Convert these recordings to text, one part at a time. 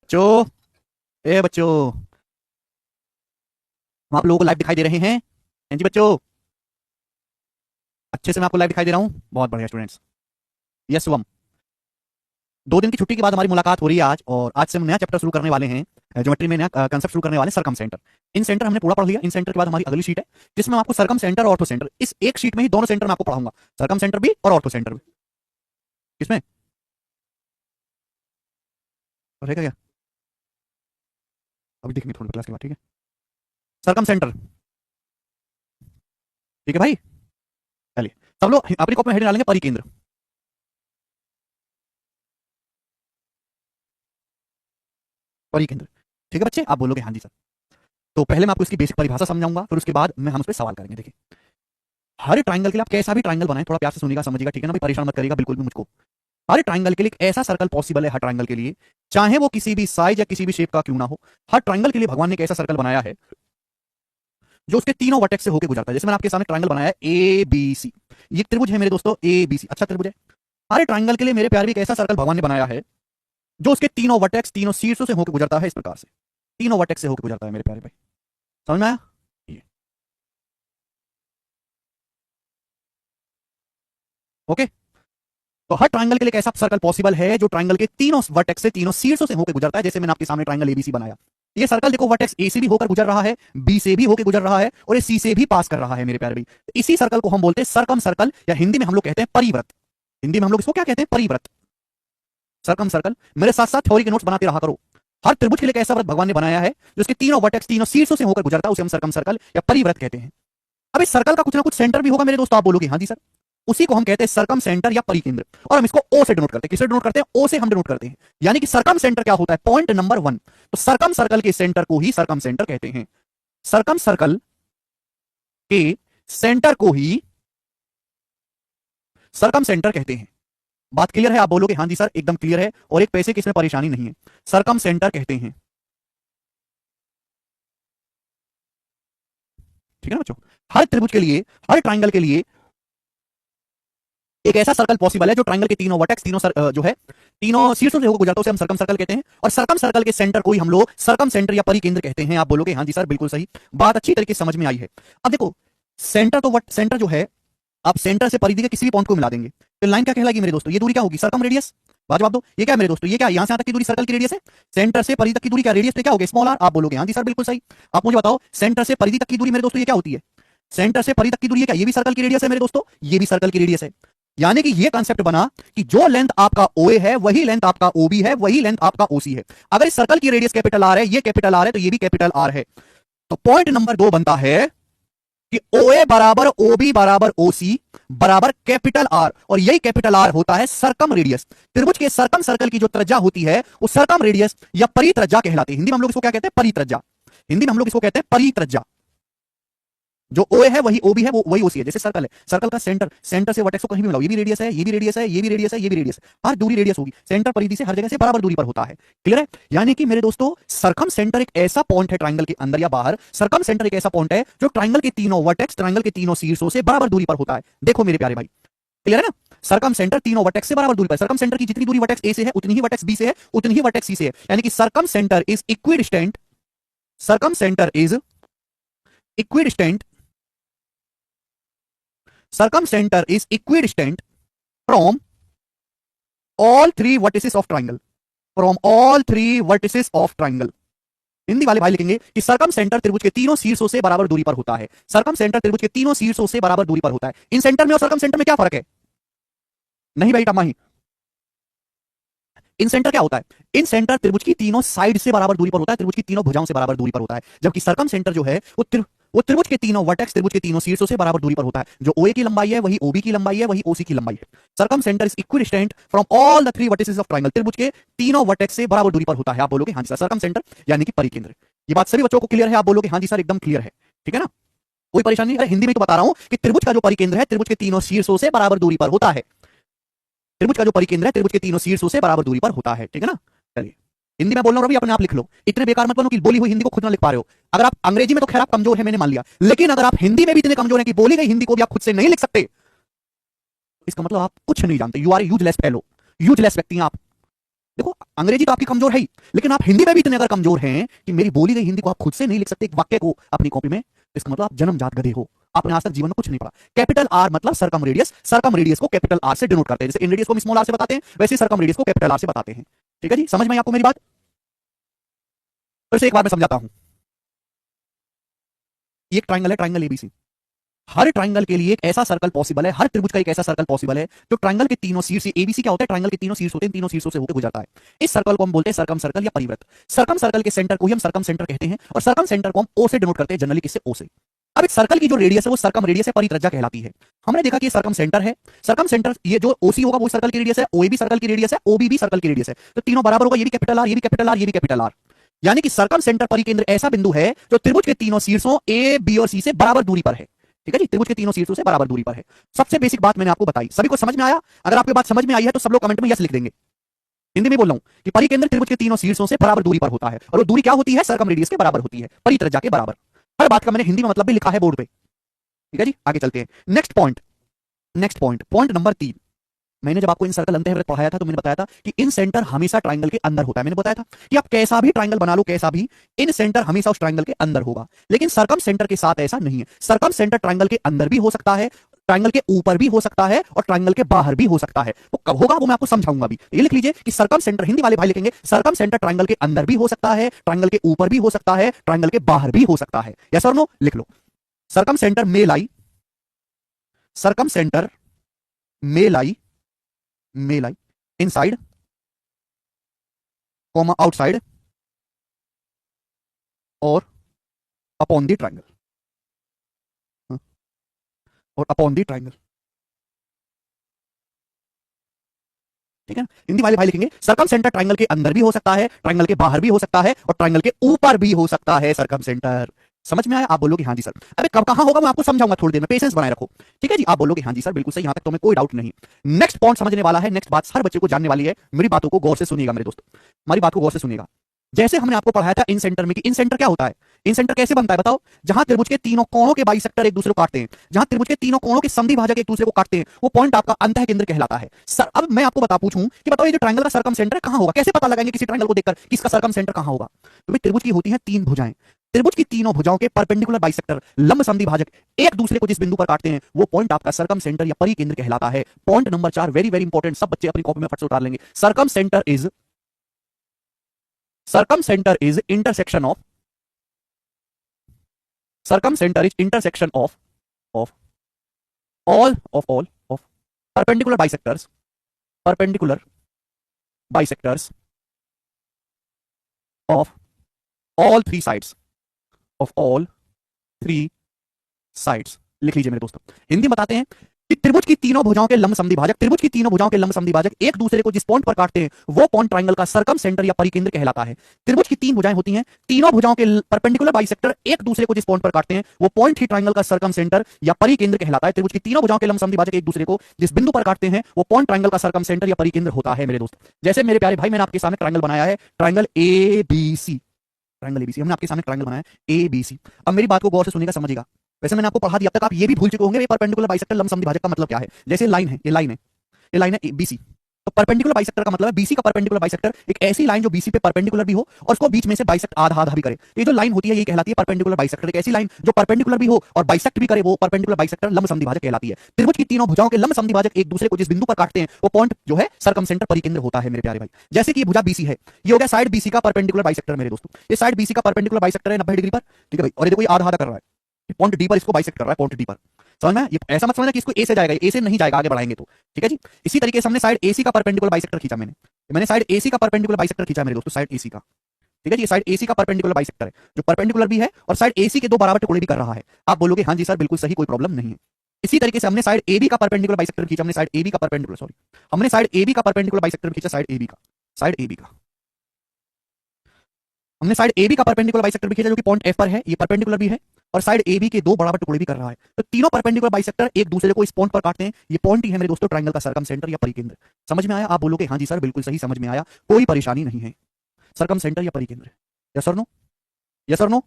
बच्चों, ए बच्चों, हम आप लोगों को लाइव दिखाई दे रहे हैं? हाँ जी बच्चों, अच्छे से मैं आपको लाइव दिखाई दे रहा हूँ। बहुत बढ़िया स्टूडेंट्स। यस शुभम, 2 दिन की छुट्टी के बाद हमारी मुलाकात हो रही है आज, और आज से हम नया चैप्टर शुरू करने वाले हैं। ज्योमेट्री में नया कंसेप्ट शुरू करने वाले हैं, सरकम सेंटर। इन सेंटर हमने पूरा पढ़ लिया। इन सेंटर के बाद हमारी अगली शीट है, जिसमें मैं आपको सरकम सेंटर और ऑर्थो सेंटर, इस एक शीट में ही दोनों सेंटर मैं आपको पढ़ाऊंगा। सरकम सेंटर भी और ऑर्थो सेंटर भी। किसमें रहेगा क्या? अभी देखेंगे थोड़ी क्लास के बाद, ठीक है। सरकम सेंटर, ठीक है भाई। चलिए सब लोग अपनी कॉपी में हेड डालेंगे, परिकेंद्र। परिकेंद्र, ठीक है बच्चे, आप बोलोगे हाँ जी सर। तो पहले मैं आपको इसकी बेसिक परिभाषा समझाऊंगा, फिर उसके बाद हम उस पर सवाल करेंगे। देखिए, हर ट्राइंगल के लिए आप कैसा भी ट्राइंगल बनाएं, थोड़ा प्यार से सुनिएगा, समझिएगा, ठीक है ना भाई? परेशान मत करिएगा बिल्कुल भी मुझको। हर ट्राइंगल के लिए एक ऐसा सर्कल पॉसिबल है, हर ट्राइंगल के लिए, चाहे वो किसी भी साइज या किसी भी शेप का क्यों ना हो। हर ट्राइंगल के लिए भगवान ने एक ऐसा सर्कल बनाया है जो उसके तीनों वर्टेक्स से होकर गुजरता है। जैसे मैंने आपके सामने ट्राइंगल बनाया है ए बी सी, ये त्रिभुज है मेरे दोस्तों, ए बी सी, अच्छा त्रिभुज है। हर ट्राइंगल के लिए मेरे प्यार भी एक ऐसा सर्कल भगवान ने बनाया है जो उसके तीनों वर्टेक्स, तीनों शीर्षों से होकर गुजरता है। इस प्रकार से तीनों वर्टेक्स से होकर गुजरता है मेरे प्यारे भाई। समझ में आया? ये ओके। तो हर ट्राइंगल के लिए एक ऐसा सर्कल पॉसिबल है जो ट्राइंगल के तीनों वर्टेक्स से, तीनों शीर्षों से होकर गुजरता है। जैसे मैंने आपके सामने ट्राइंगल एबीसी बनाया, ये सर्कल देखो, वर्टेक्स ए से भी होकर गुजर रहा है, बी से भी होकर गुजर रहा है, और ये सी से भी पास कर रहा है मेरे प्यारे भाई। तो इसी सर्कल को हम बोलते हैं सरकम सर्कल, या हिंदी में हम लोग कहते हैं परिव्रत। हिंदी में हम लोग इसको क्या कहते हैं? परिव्रत, सरकम सर्कल। मेरे साथ साथ थ्योरी के नोट्स बनाते रहा करो। हर त्रिभुज के लिए एक ऐसा व्रत भगवान ने बनाया है जो उसके तीनों वर्टेक्स, तीनों शीर्षों से होकर गुजरता है, उसे हम सरकम सर्कल या परिव्रत कहते हैं। अब इस सर्कल का कुछ ना कुछ सेंटर भी होगा मेरे दोस्तों, आप बोलोगे हाँ जी सर। उसी को हम कहते हैं सरकम सेंटर या परिकेंद्र, और हम इसको ओ से डिनोट करते हैं। किससे डिनोट करते हैं? ओ से हम डिनोट करते हैं। यानी कि सरकम सेंटर क्या होता है? Point number 1। तो सरकम सर्कल के सेंटर को ही सरकम सेंटर कहते हैं। सरकम सर्कल के सेंटर को ही सरकम सेंटर कहते हैं। बात क्लियर है? आप बोलोगे हाँ जी सर, एकदम क्लियर है, और एक पैसे की इसमें परेशानी नहीं है। सरकम सेंटर कहते हैं, ठीक है ना बच्चों? हर त्रिभुज के लिए, हर ट्राइंगल के लिए एक ऐसा सर्कल पॉसिबल है जो ट्राइंगल के तीनों वर्टेक्स, तीनों जो है, तीनों शीर्षों से होकर गुजरता है, उसे हम सरकम सर्कल कहते हैं। और सरकम सर्कल के सेंटर को ही हम लोग सरकम सेंटर या परिकेंद्र कहते हैं। आप बोलोगे हाँ जी सर, बिल्कुल सही बात, अच्छी तरीके से समझ में आई है। अब देखो, सेंटर तो वट सेंटर जो है, आप सेंटर से परिधि के किसी भी पॉइंट को मिला देंगे तो लाइन क्या कहलाएगी मेरे दोस्तों? ये दूरी क्या होगी? सरकम रेडियस। जवाब दो, ये क्या है मेरे दोस्तों? ये क्या, यहां से यहां तक की दूरी सर्कल की रेडियस है। सेंटर से परिधि तक की दूरी क्या रेडियस पे क्या होगी? Small r. आप बोलोगे हाँ जी सर, बिल्कुल सही। आप मुझे बताओ, सेंटर से परिधि तक की दूरी मेरे दोस्तों ये क्या होती है? सेंटर से परिधि तक की दूरी ये क्या? ये भी सर्कल की रेडियस है मेरे दोस्तों, ये भी सर्कल की रेडियस है। यानी कि ये कांसेप्ट बना कि जो लेंथ आपका OA है वही लेंथ आपका OB है, वही लेंथ आपका OC है। अगर इस सर्कल की रेडियस कैपिटल आर है, ये कैपिटल आर है, तो ये भी कैपिटल आर है। तो पॉइंट नंबर 2 बनता है कि OA बराबर OB बराबर OC बराबर कैपिटल आर, और यही कैपिटल आर होता है सरकम रेडियस। त्रिभुज के सरकम सर्कल की जो त्रिज्या होती है वो सरकम रेडियस या परित्रिज्या कहलाती है। हिंदी में हम लोग इसको क्या कहते हैं? परित्रिज्या। हिंदी में हम लोग इसको कहते हैं परित्रिज्या। जो OA है वही OB है, वो वही OC है। जैसे सर्कल है, सर्कल का सेंटर, सेंटर से वर्टेक्स को कहीं भी मिलाओ, ये भी रेडियस है, ये भी रेडियस है, ये भी रेडियस है, ये भी रेडियस है, हर दूरी रेडियस होगी। सेंटर परिधि से हर जगह से बराबर दूरी पर होता है। क्लियर है? यानी कि मेरे दोस्तों, सरकम सेंटर एक ऐसा पॉइंट है ट्राइंगल के अंदर या बाहर, सरकम सेंटर एक ऐसा पॉइंट है जो ट्राइंगल के तीनों वर्टेक्स, ट्राइंगल के तीनों शीर्षों से बराबर दूरी पर होता है। देखो मेरे प्यारे भाई, क्लियर है ना? सरकम सेंटर तीनों वर्टेक्स से बराबर दूरी पर, सरकम सेंटर की जितनी दूरी वर्टेक्स ए से है उतनी ही वर्टेक्स बी से है, उतनी ही वर्टेक्स सी से है। यानी कि circumcenter is equidistant, circumcenter is equidistant, circumcenter is equidistant from all three vertices of triangle, from all three vertices of triangle। Hindi वाले भाई लिखेंगे कि सरकम सेंटर त्रिभुज के तीनों शीर्षों से बराबर दूरी पर होता है। सरकम सेंटर त्रिभुज के तीनों शीर्षों से बराबर दूरी पर होता है। इन सेंटर में और सरकम सेंटर में क्या फर्क है? नहीं भाई टमाही, इन सेंटर क्या होता है? इन सेंटर त्रिभुज की तीनों साइड से बराबर दूरी पर होता है, त्रिभुज की तीनों भुजाओं से बराबर दूरी पर होता है। जबकि सरकम सेंटर जो है वो त्रिभुज के तीनों वर्टेक्स, त्रिभुज के तीनों शीर्षों से बराबर दूरी पर होता है। जो OA की लंबाई है वही OB की लंबाई है, वही OC की लंबाई है। Circumcenter is equidistant from all the three vertices of triangle, त्रिभुज के तीनों वर्टेक्स से बराबर दूरी पर होता है। आप बोलोगे हाँ जी सर, सरकम सेंटर यानी कि परिकेंद्र। ये बात सभी बच्चों को क्लियर है? आप बोलोगे हाँ जी सर, एकदम क्लियर है, ठीक है ना? कोई परेशानी नहीं? अरे हिंदी में तो बता रहा हूं कि त्रिभुज का जो परिकेंद्र है त्रिभुज के तीनों शीर्षों से बराबर दूरी पर होता है। त्रिभुज का जो परिकेंद्र है त्रिभुज के तीनों शीर्षों से बराबर दूरी पर होता है, ठीक है ना? चलिए, हिंदी में बोल रहा हूं, रवि अपने आप लिख लो। इतने बेकार मत बनो कि बोली हुई हिंदी को खुद ना लिख पा रहे हो। अगर आप अंग्रेजी में तो खैर आप कमजोर है, मैंने मान लिया, लेकिन अगर आप हिंदी में भी इतने कमजोर हैं कि बोली गई हिंदी को भी आप खुद से नहीं लिख सकते, इसका मतलब आप कुछ नहीं जानते। You are useless fellow, useless व्यक्ति हैं आप। देखो अंग्रेजी तो आपकी कमजोर है ही, लेकिन आप हिंदी में भी इतने अगर कमजोर हैं कि मेरी बोली गई हिंदी को आप खुद से नहीं लिख सकते एक वाक्य को अपनी कॉपी में, इसका मतलब आप जन्मजात गधे हो, आपने आज तक जीवन में कुछ नहीं पढ़ा। कैपिटल आर मतलब सरकम रेडियस को कैपिटल आर से डिनोट करते हैं, जैसे इन रेडियस को हम स्मॉल आर से बताते हैं, वैसे सरकम रेडियस को कैपिटल आर से बताते हैं। ठीक है जी, समझ में आई आपको मेरी बात? फिर से एक बार मैं समझाता हूं। ये एक ट्राइंगल है, ट्राइंगल एबीसी। हर ट्राइंगल के लिए एक ऐसा सर्कल पॉसिबल है, हर त्रिभुज का एक ऐसा सर्कल पॉसिबल है जो ट्राइंगल के तीनों शीर्ष, एबीसी क्या होता है, ट्राइंगल के तीनों शीर्ष होते हैं, तीनों शीर्षों से होकर गुजरता है। इस सर्कल को हम बोलते हैं सर्कम सर्कल या परिवृत्त। सर्कम सर्कल के सेंटर को ही हम सर्कम सेंटर कहते हैं, और सर्कम सेंटर को हम ओ से डिनोट करते हैं, जनरली किससे, ओ से। अब एक सर्कल की जो रेडियस है वो सर्कम रेडियस है, परित्रिज्या कहलाती है। हमने देखा कि ये सर्कम सेंटर है, सर्कम सेंटर ये जो ओसी होगा वो सर्कल की रेडियस है, ओए भी सर्कल की रेडियस है, ओबी भी सर्कल की रेडियस है, तो तीनों बराबर होगा, ये भी कैपिटल आर, ये भी कैपिटल आर, ये भी कैपिटल आर। यानी कि सर्कम सेंटर परिकेंद्र ऐसा बिंदु है जो त्रिभुज के तीनों शीर्षों ए बी और सी से बराबर दूरी पर है। ठीक है जी, त्रिभुज के तीनों शीर्षों से बराबर दूरी पर है। सबसे बेसिक बात मैंने आपको बताई, सभी को समझ में आया? अगर आपकी बात समझ में आई है तो सब लोग कमेंट में यस लिख देंगे। हिंदी में बोल रहा हूं कि परिकेंद्र त्रिभुज के तीनों शीर्षों से बराबर दूरी पर होता है, और वो दूरी क्या होती है, सर्कम रेडियस के बराबर होती है, परित्रिज्या के बराबर। हर बात का मैंने हिंदी में मतलब भी लिखा है बोर्ड पे। ठीक है जी, आगे चलते हैं। Next point, point number 3। मैंने जब आपको इन सर्कल अंतःवृत्त पढ़ाया था तो मैंने बताया था कि इन सेंटर हमेशा ट्राइंगल के अंदर होता है। मैंने बताया था कि आप कैसा भी ट्राइंगल बना लो, कैसा भी, इन सेंटर हमेशा उस ट्राइंगल के अंदर होगा। लेकिन सर्कम सेंटर के साथ ऐसा नहीं है। सर्कम सेंटर ट्राइंगल के अंदर भी हो सकता है, ट्राइंगल के ऊपर भी हो सकता है, और ट्राइंगल के बाहर भी हो सकता है। वो कब होगा वो मैं आपको समझाऊंगा अभी। ये लिख लीजिए कि सर्कम सेंटर, हिंदी वाले भाई लिखेंगे सर्कम सेंटर ट्राइंगल के अंदर भी हो सकता है, ट्राइंगल के ऊपर भी हो सकता है, ट्राइंगल के बाहर भी हो सकता है। यस और नो लिख लो। सर्कम सेंटर मे लाई, सर्कम सेंटर मे लाई, मे लाई इनसाइड कॉमा आउटसाइड और अपॉन द ट्राइंगल, और अपॉन द ट्राइंगल। ठीक है, हिंदी वाले भाई लिखेंगे सर्कम सेंटर ट्राइंगल के अंदर भी हो सकता है, ट्राइंगल के बाहर भी हो सकता है, और ट्राइंगल के ऊपर भी हो सकता है सर्कम सेंटर। समझ में आया? आप बोलोगे हाँ जी सर। अबे कब कहां होगा मैं आपको समझाऊंगा थोड़ी देर में, पेशेंस बनाए रखो। ठीक है जी, आप बोलोगे हाँ जी सर बिल्कुल सही, यहां तक तो मैं कोई डाउट नहीं। नेक्स्ट पॉइंट समझने वाला है, नेक्स्ट बात हर बच्चे को जानने वाली है, मेरी बातों को गौर से सुनिएगा मेरे दोस्त, हमारी बात को गौर से सुनिएगा। जैसे हमने आपको पढ़ाया था इन सेंटर में कि इन सेंटर क्या होता है, इन सेंटर कैसे बनता है बताओ, जहां त्रिभुज के तीनों कोणों के बाइसेक्टर एक दूसरे को काटते हैं, जहां त्रिभुज के तीनों कोणों के संधि भाजक एक दूसरे को काटते हैं, वो पॉइंट आपका अंतः केंद्र कहलाता है। सर अब मैं आपको बता पूछूं कि बताओ ये जो ट्रायंगल का सर्कम सेंटर है कहां होगा, कैसे पता लगाएंगे किसी ट्रायंगल को देखकर कि इसका सर्कम सेंटर कहां होगा? तो भाई त्रिभुज की होती हैं 3 भुजाएं, त्रिभुज की तीनों भुजाओं के परपेंडिकुलर बाइसेक्टर लंब संधि भाजक एक दूसरे को जिस बिंदु पर काटते हैं वो पॉइंट आपका सर्कम सेंटर या परिकेंद्र कहलाता है। Point number 4 very very important, सब बच्चे अपनी कॉपी में फट से उतार लेंगे। Circum centre is intersection of, circum center is intersection of all of perpendicular bisectors of all three sides, of all three sides। लिख लीजिए मेरे दोस्तों, हिंदी बताते हैं कि त्रिभुज की तीनों भुजाओं के लंब संधि भाजक, त्रिभुज की तीनों भुजाओं के लंब संधि भाजक एक दूसरे को जिस पॉइंट पर काटते हैं वो पॉइंट ट्रायंगल का सर्कम सेंटर या परिकेंद्र कहलाता है। त्रिभुज की 3 भुजाएं होती हैं, तीनों भुजाओं के परपेंडिकुलर बाइसेक्टर एक दूसरे को जिस पॉइंट पर काटते हैं वो पॉइंट ही ट्रायंगल का सर्कम सेंटर या परिकेंद्र कहलाता है। त्रिभुज की तीनों भुजाओं के लंब संधि भाजक एक दूसरे को जिस बिंदु पर काटते हैं वो पॉइंट ट्रायंगल का सर्कम सेंटर या परिकेंद्र होता है मेरे दोस्त। जैसे मेरे प्यारे भाई मैंने आपके सामने ट्रायंगल बनाया है, ट्रायंगल एबीसी, ट्रायंगल एबीसी हमने आपके सामने ट्रायंगल बनाया है एबीसी। अब मेरी बात को गौर से सुनिएगा, समझिएगा। वैसे मैंने आपको पढ़ा दिया, अब तक आप ये भी भूल चुके होंगे ये परपेंडिकुलर बाइसेक्टर लंब संधि भाजक का मतलब क्या है। जैसे लाइन है, ये लाइन है बीसी, तो परपेंडिकुलर बाइसेक्टर का मतलब है बीसी का परपेंडिकुलर बाइसेक्टर एक ऐसी लाइन जो बीसी पे परपेंडिकुलर भी हो और उसको बीच में से बाइसेक्ट आधा आधा भी करे। ये जो लाइन होती है ये कहलाती है परपेंडिकुलर बाइसेक्टर। एक ऐसी लाइन जो परपेंडिकुलर भी हो और बाइसेक्ट भी करे वो परपेंडिकुलर बाइसेक्टर लंब संधि भाजक कहलाती है। त्रिभुज की तीनों भुजाओं के लंब संधि भाजक एक दूसरे को जिस बिंदु पर काटते हैं वो पॉइंट जो है सर्कम सेंटर परिकेंद्र होता है मेरे प्यारे भाई। जैसे कि ये भुजा बीसी है, ये हो गया साइड बीसी का परपेंडिकुलर बाइसेक्टर मेरे दोस्तों, ये साइड बीसी का परपेंडिकुलर बाइसेक्टर है 90 डिग्री पर। ठीक है भाई, और ये देखो ये आधा आधा कर रहा है, पॉइंट डी पर इसको बाइसेक्ट कर रहा है, पॉइंट डी पर। समझ में? ये ऐसा मत समझना कि इसको ए से जाएगा, ए से नहीं जाएगा, आगे बढ़ाएंगे तो। ठीक है जी, इसी तरीके से हमने साइड एसी का परपेंडिकुलर बाइसेक्टर खींचा, मैंने साइड एसी का परपेंडिकुलर बाइसेक्टर खींचा मेरे दोस्तों, साइड एसी का। ठीक है जी, साइड एसी का परपेंडिकुलर बाइसेक्टर है जो परपेंडिकुलर भी है और साइड एसी के 2 बराबर टुकड़े भी कर रहा है। आप बोलोगे हाँ जी सर बिल्कुल सही, कोई प्रॉब्लम नहीं है। इसी तरीके से हमने साइड एबी का परपेंडिकुलर बाइसेक्टर खींचा, हमने साइड एबी का परपेंडिकुलर, सॉरी, हमने साइड एबी का परपेंडिकुलर बाइसेक्टर खींचा, साइड एबी का, साइड एबी का हमने साइड एबी का परपेंडिकुलर बाइसेक्टर भी खींचा जो कि पॉइंट एफ पर है, ये परपेंडिकुलर भी है और साइड एबी के 2 बराबर टुकड़े भी कर रहा है। तो तीनों परपेंडिकुलर बाइसेक्टर एक दूसरे को इस पॉइंट पर काटते हैं, ये पॉइंट ही है मेरे दोस्तों ट्रायंगल का सर्कम सेंटर या परिकेंद्र। समझ में आया? आप बोलोगे हाँ जी सर बिल्कुल सही, समझ में आया, कोई परेशानी नहीं है। सर्कम सेंटर या परिकेंद्र, यस और नो, यस और नो।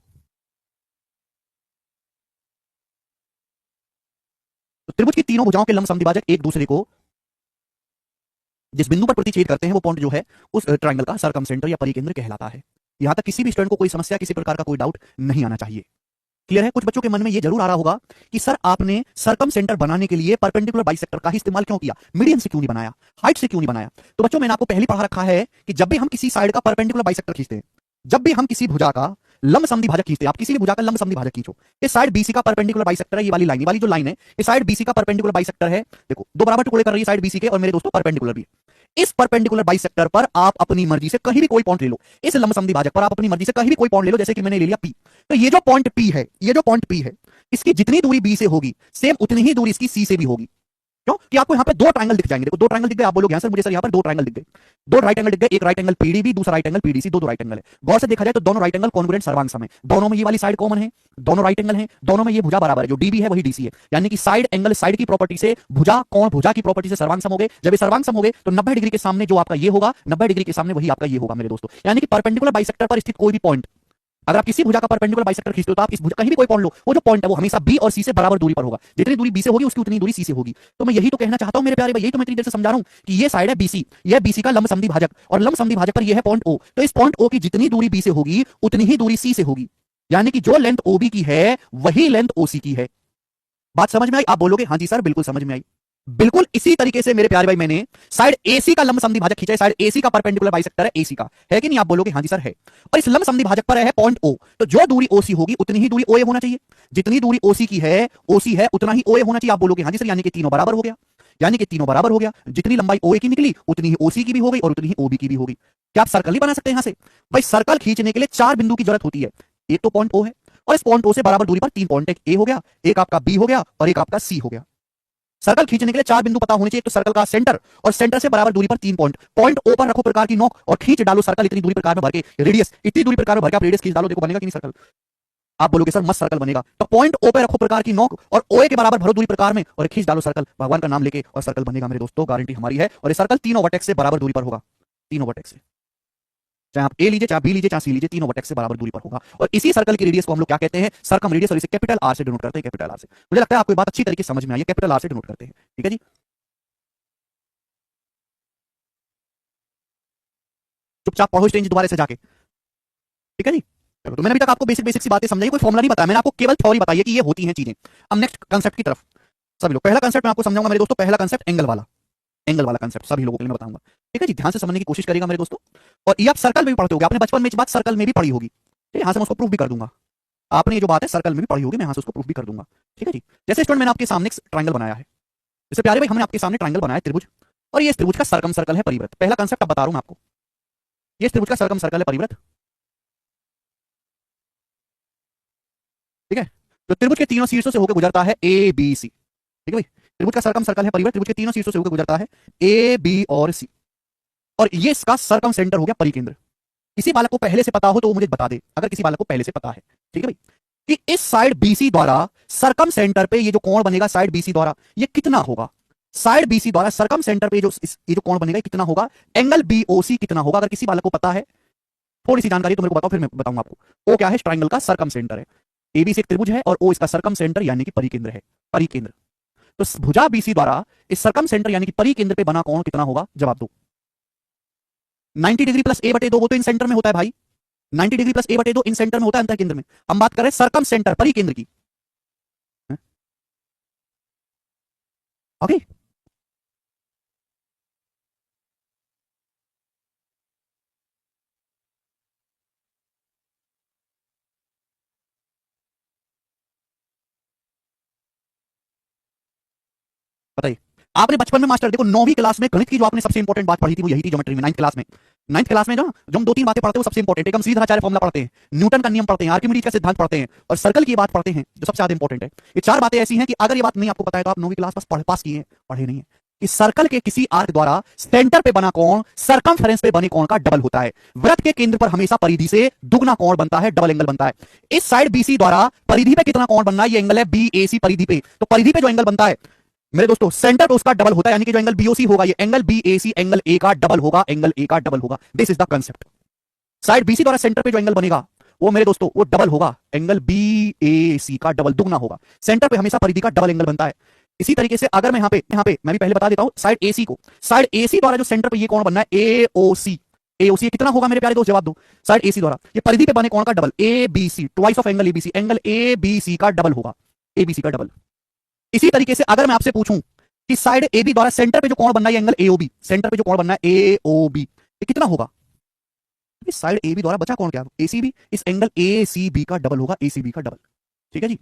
तो त्रिभुज की तीनों भुजाओं के लंब समद्विभाजक एक दूसरे को जिस बिंदु पर प्रतिच्छेद करते हैं वो पॉइंट जो है उस ट्रायंगल का सरकम सेंटर या परिकेंद्र कहलाता है। यहां तक किसी भी स्टूडेंट को कोई समस्या, किसी प्रकार का कोई डाउट नहीं आना चाहिए। क्लियर है? कुछ बच्चों के मन में ये जरूर आ रहा होगा कि सर आपने सरकम सेंटर बनाने के लिए परपेंडिकुलर बाइसेक्टर का ही इस्तेमाल क्यों किया, मीडियन से क्यों नहीं बनाया, हाइट से क्यों नहीं बनाया? तो बच्चों मैंने आपको पहले पढ़ा रखा है कि जब भी हम किसी साइड का परपेंडिकुलर बाइसेक्टर खींचते हैं, जब भी हम किसी भुजा का लंब समद्वि भाजक खींचते हैं, आप किसी भी भुजा का लंब समद्वि भाजक खींचो, इस साइड बीसी का परपेंडिकुलर बाइसेक्टर है, ये वाली लाइन, ये वाली जो लाइन है, इस साइड बीसी का परपेंडिकुलर बाइसेक्टर है। देखो दो बराबर टुकड़े कर रही है साइड बीसी के, और मेरे दोस्तों परपेंडिकुलर भी। इस परपेंडिकुलर बाइसेक्टर पर आप अपनी मर्जी से कहीं भी कोई पॉइंट ले लो, इस लंब समद्वि भाजक पर आप अपनी मर्जी से कहीं भी कोई पॉइंट ले लो, जैसे कि मैंने ले लिया पी। तो ये जो पॉइंट पी है, ये जो पॉइंट पी है, इसकी जितनी दूरी बी से होगी सेम उतनी ही दूरी इसकी सी से भी होगी। क्यों? कि आपको यहां पे दो ट्रायंगल दिख जाएंगे। देखो दो ट्रायंगल दिख गए, आप बोलोगे यहां सर मुझे सर यहां पर दो ट्रायंगल दिख गए, दो राइट एंगल दिख गए, एक राइट एंगल पीडीबी, दूसरा राइट एंगल पीडीसी, दो राइट एंगल है। गौर से देखा जाए तो दोनों राइट एंगल कॉन्ग्रुएंट सर्वांग है, दोनों में ये वाली साइड कॉमन है, दोनों राइट एंगल है, दोनों में ये भुजा बराबर है, जो डीबी है वही डीसी है। यानी कि साइड एंगल साइड की प्रॉपर्टी से भुजा कोण भुजा की प्रॉपर्टी से सर्वांग सम हो गए। जब ये सर्वांग सम हो गए तो 90 डिग्री के सामने जो आपका ये होगा, 90 डिग्री के सामने वही आपका ये होगा मेरे दोस्तों। यानी कि परपेंडिकुलर बाइसेक्टर पर स्थित कोई भी पॉइंट, अगर आप किसी भुजा का परपेंडिकुलर बाइसेक्टर खींचते हो तो आप इस भुजा कहीं भी कोई पॉइंट लो, वो जो पॉइंट है वो हमेशा बी और सी से बराबर दूरी पर होगा। जितनी दूरी बी से होगी उसकी उतनी दूरी सी से होगी। तो मैं यही तो कहना चाहता हूं मेरे प्यारे भाई, यही तो मैं इतनी देर से समझा रहा हूं कि ये साइड है बीसी, ये बीसी का लंब समद्वि भाजक, और लंब समद्वि भाजक पर ये है पॉइंट ओ। तो इस पॉइंट ओ की जितनी दूरी बी से होगी उतनी ही दूरी सी से होगी। यानी कि जो लेंथ ओबी की है वही लेंथ ओसी की है। बात समझ में आई? आप बोलोगे हाँ जी सर बिल्कुल समझ में आई। बिल्कुल इसी तरीके से मेरे प्यारे भाई मैंने साइड एसी का लंब समद्वि भाजक खींचा है, साइड एसी का परपेंडिकुलर बाइसेक्टर है एसी का, है कि नहीं? आप बोलोगे हाँ जी सर है। और इस लंब समद्वि भाजक पर है पॉइंट ओ, तो जो दूरी ओसी होगी उतनी ही दूरी ओए होना चाहिए। जितनी दूरी ओसी की है, ओसी है, उतना ही ओए होना चाहिए। आप बोलोगे हाँ जी सर, यानी कि तीनों बराबर हो गया, यानी कि तीनों बराबर हो गया। जितनी लंबाई ओए की निकली उतनी ही ओसी की भी हो गई और उतनी ही ओबी की भी होगी। क्या आप सर्कल ही बना सकते हैं यहां से? भाई सर्कल खींचने के लिए चार बिंदु की जरूरत होती है। एक तो पॉइंट ओ है, और इस पॉइंट ओ से बराबर दूरी पर तीन पॉइंट, एक ए हो गया, एक आपका बी हो गया, और एक आपका सी हो गया। सर्कल खींचने के लिए चार बिंदु पता होने चाहिए, एक तो सर्कल का सेंटर, और सेंटर से बराबर दूरी पर तीन पॉइंट। पॉइंट ओ पर रखो प्रकार की नोक और खींच डालो सर्कल इतनी दूरी प्रकार में भर के, रेडियस इतनी दूरी प्रकार में भर के आप रेडियस खींच डालो, देखो बनेगा कि नहीं सर्कल? आप बोलोगे सर मस्त सर्कल बनेगा। तो पॉइंट ओ पे रखो प्रकार की नोक और ओए के बराबर भरो दूरी प्रकार में, और खींच डालो सर्कल, भगवान का नाम लेके, और सर्कल बनेगा मेरे दोस्तों, गारंटी हमारी है। और ये सर्कल तीनों वर्टेक्स से बराबर दूरी पर होगा, तीनों वर्टेक्स से, चाहे आप ए लीजिए, चाहे बी लीजिए, चाहे सी लीजिए, तीनों वर्टेक्स से बराबर दूरी पर होगा। और इसी सर्कल की रेडियस को हम लोग क्या कहते हैं? सर्कम रेडियस, और इसे कैपिटल आर से डिनोट करते हैं, कैपिटल आर से। मुझे लगता है आपको बात अच्छी तरीके से समझ में आई है, कैपिटल आर से डिनोट करते हैं, ठीक है जी। चुपचाप पढ़ो स्टेज दोबारा से जाके, ठीक है जी। चलो, तो मैंने अभी तक आपको बेसिक बेसिक सी बातें समझाई, कोई फॉर्मुला नहीं बताया, मैंने आपको केवल थ्योरी बताई है कि ये होती हैं चीजें। अब नेक्स्ट कंसेप्ट की तरफ सभी लोग, पहला कंसेप्ट मैं आपको समझाऊंगा मेरे दोस्तों, पहला कंसेप्ट एंगल वाला, एंगल वाला कंसेप्ट सभी लोगों के लिए मैं बताऊंगा, ठीक है जी। ध्यान से समझने की कोशिश करेगा मेरे दोस्तों। और ये आप सर्कल में भी पढ़ते होगे, आपने बचपन में इस बात सर्कल में भी पढ़ी होगी, ठीक है? यहां से मैं उसको प्रूफ भी कर दूंगा। आपने ये जो बात है सर्कल में भी पढ़ी होगी, मैं यहां से उसको प्रूफ भी कर दूंगा, ठीक है जी। जैसे स्टूडेंट मैंने आपके सामने एक ट्रायंगल बनाया है, जैसे प्यारे भाई हमने आपके सामने ट्रायंगल बनाया त्रिभुज, और ये त्रिभुज का सरकम सर्कल है परिवृत्त। पहला कंसेप्ट अब बता रहा हूं मैं आपको, ये त्रिभुज का सरकम सर्कल है परिवृत्त, ठीक है? तो त्रिभुज के तीनों शीर्षों से होकर गुजरता है ए बी सी, ठीक है भाई? त्रिभुज का सरकम सर्कल है परिवृत्त, त्रिभुज के तीनों शीर्षों से होकर गुजरता है ए बी और सी, और ये इसका सरकम सेंटर हो गया परिकेंद्र। किसी बालक को पहले से पता हो तो वो मुझे बता दे, अगर किसी बालक को पहले से पता है, ठीक है भाई, कि इस साइड बीसी द्वारा सरकम सेंटर पे ये जो कोण बनेगा साइड बीसी द्वारा, ये कितना होगा? साइड बीसी द्वारा सरकम सेंटर पे जो ये जो कोण बनेगा कितना होगा? एंगल बीओसी कितना होगा? अगर किसी बालक को पता है, थोड़ी सी जानकारी तो मेरे को बताओ, फिर मैं बताऊंगा आपको। ओ क्या है? ट्रायंगल का सरकम सेंटर है, एबीसी एक त्रिभुज है, और ओ इसका सरकम सेंटर यानी कि परिकेंद्र है, परिकेंद्र। तो भुजा बीसी द्वारा इस सरकम सेंटर यानी कि परिकेंद्र पे बना कोण कितना होगा? जवाब दो। 90 डिग्री प्लस ए बटे दो, वो तो इन सेंटर में होता है भाई, 90 डिग्री प्लस ए बटे दो इन सेंटर में होता है, अंतर केंद्र में। हम बात कर रहे हैं सरकम सेंटर परिकेंद्र की, ओके? बताइए, आपने बचपन में मास्टर देखो 9वीं क्लास में गणित की जो आपने सबसे इंपॉर्टेंट बात पढ़ी थी वो यही थी, ज्योमेट्री में 9th क्लास में। 9th क्लास में जो हम दो तीन बातें पढ़ते हैं वो सबसे इंपॉर्टेंट है। हम सीधाचार्य फॉर्मूला पढ़ते हैं, न्यूटन का नियम पढ़ते हैं, आर्किमिडीज का सिद्धांत पढ़ते हैं, और सर्कल की बात पढ़ते हैं जो सबसे ज्यादा इंपॉर्टेंट है। ये चार बातें ऐसी हैं कि अगर ये बात नहीं आपको पता है तो आप 9वीं क्लास पास किए, पढ़े नहीं है, कि सर्कल के किसी आर्क द्वारा सेंटर पे बना कोण सरकमफेरेंस पे बने कोण का डबल होता है। वृत्त के केंद्र पर हमेशा परिधि से दुगना कोण बनता है, डबल एंगल बनता है। इस साइड बीसी द्वारा परिधि पे कितना कोण बनना है? ये एंगल है बीएसी परिधि पे। तो परिधि पे जो एंगल बनता है मेरे दोस्तों, सेंटर पे उसका डबल होता है, यानी कि जो एंगल बीओसी होगा ये एंगल बीएसी एंगल ए का डबल होगा, एंगल ए का डबल होगा। This is the concept. Side BC द्वारा सेंटर पे जो एंगल बनेगा वो मेरे दोस्तों वो डबल होगा, एंगल बीएसी का डबल दुगना होगा। सेंटर पे हमेशा परिधि का डबल एंगल बनता है। इसी तरीके से अगर मैं यहाँ पे मैं भी पहले बता देता हूं, साइड एसी द्वारा जो सेंटर पे ये कोण बनना है एओसी, एओसी कितना होगा मेरे प्यारे दोस्त, जवाब दो। साइड एसी द्वारा ये परिधि पे बने कोण का double, ABC, twice of angle ABC, angle ABC का डबल होगा, एबीसी का डबल। इसी तरीके से अगर मैं आपसे पूछूं कि साइड एबी द्वारा सेंटर पे जो कोण बनना है एंगल एओबी, सेंटर पे जो कोण बनना है एओबी, ये कितना होगा? साइड एबी द्वारा बचा कौन क्या, एसीबी, इस एंगल एसीबी का डबल होगा, एसीबी का डबल। ठीक है जी,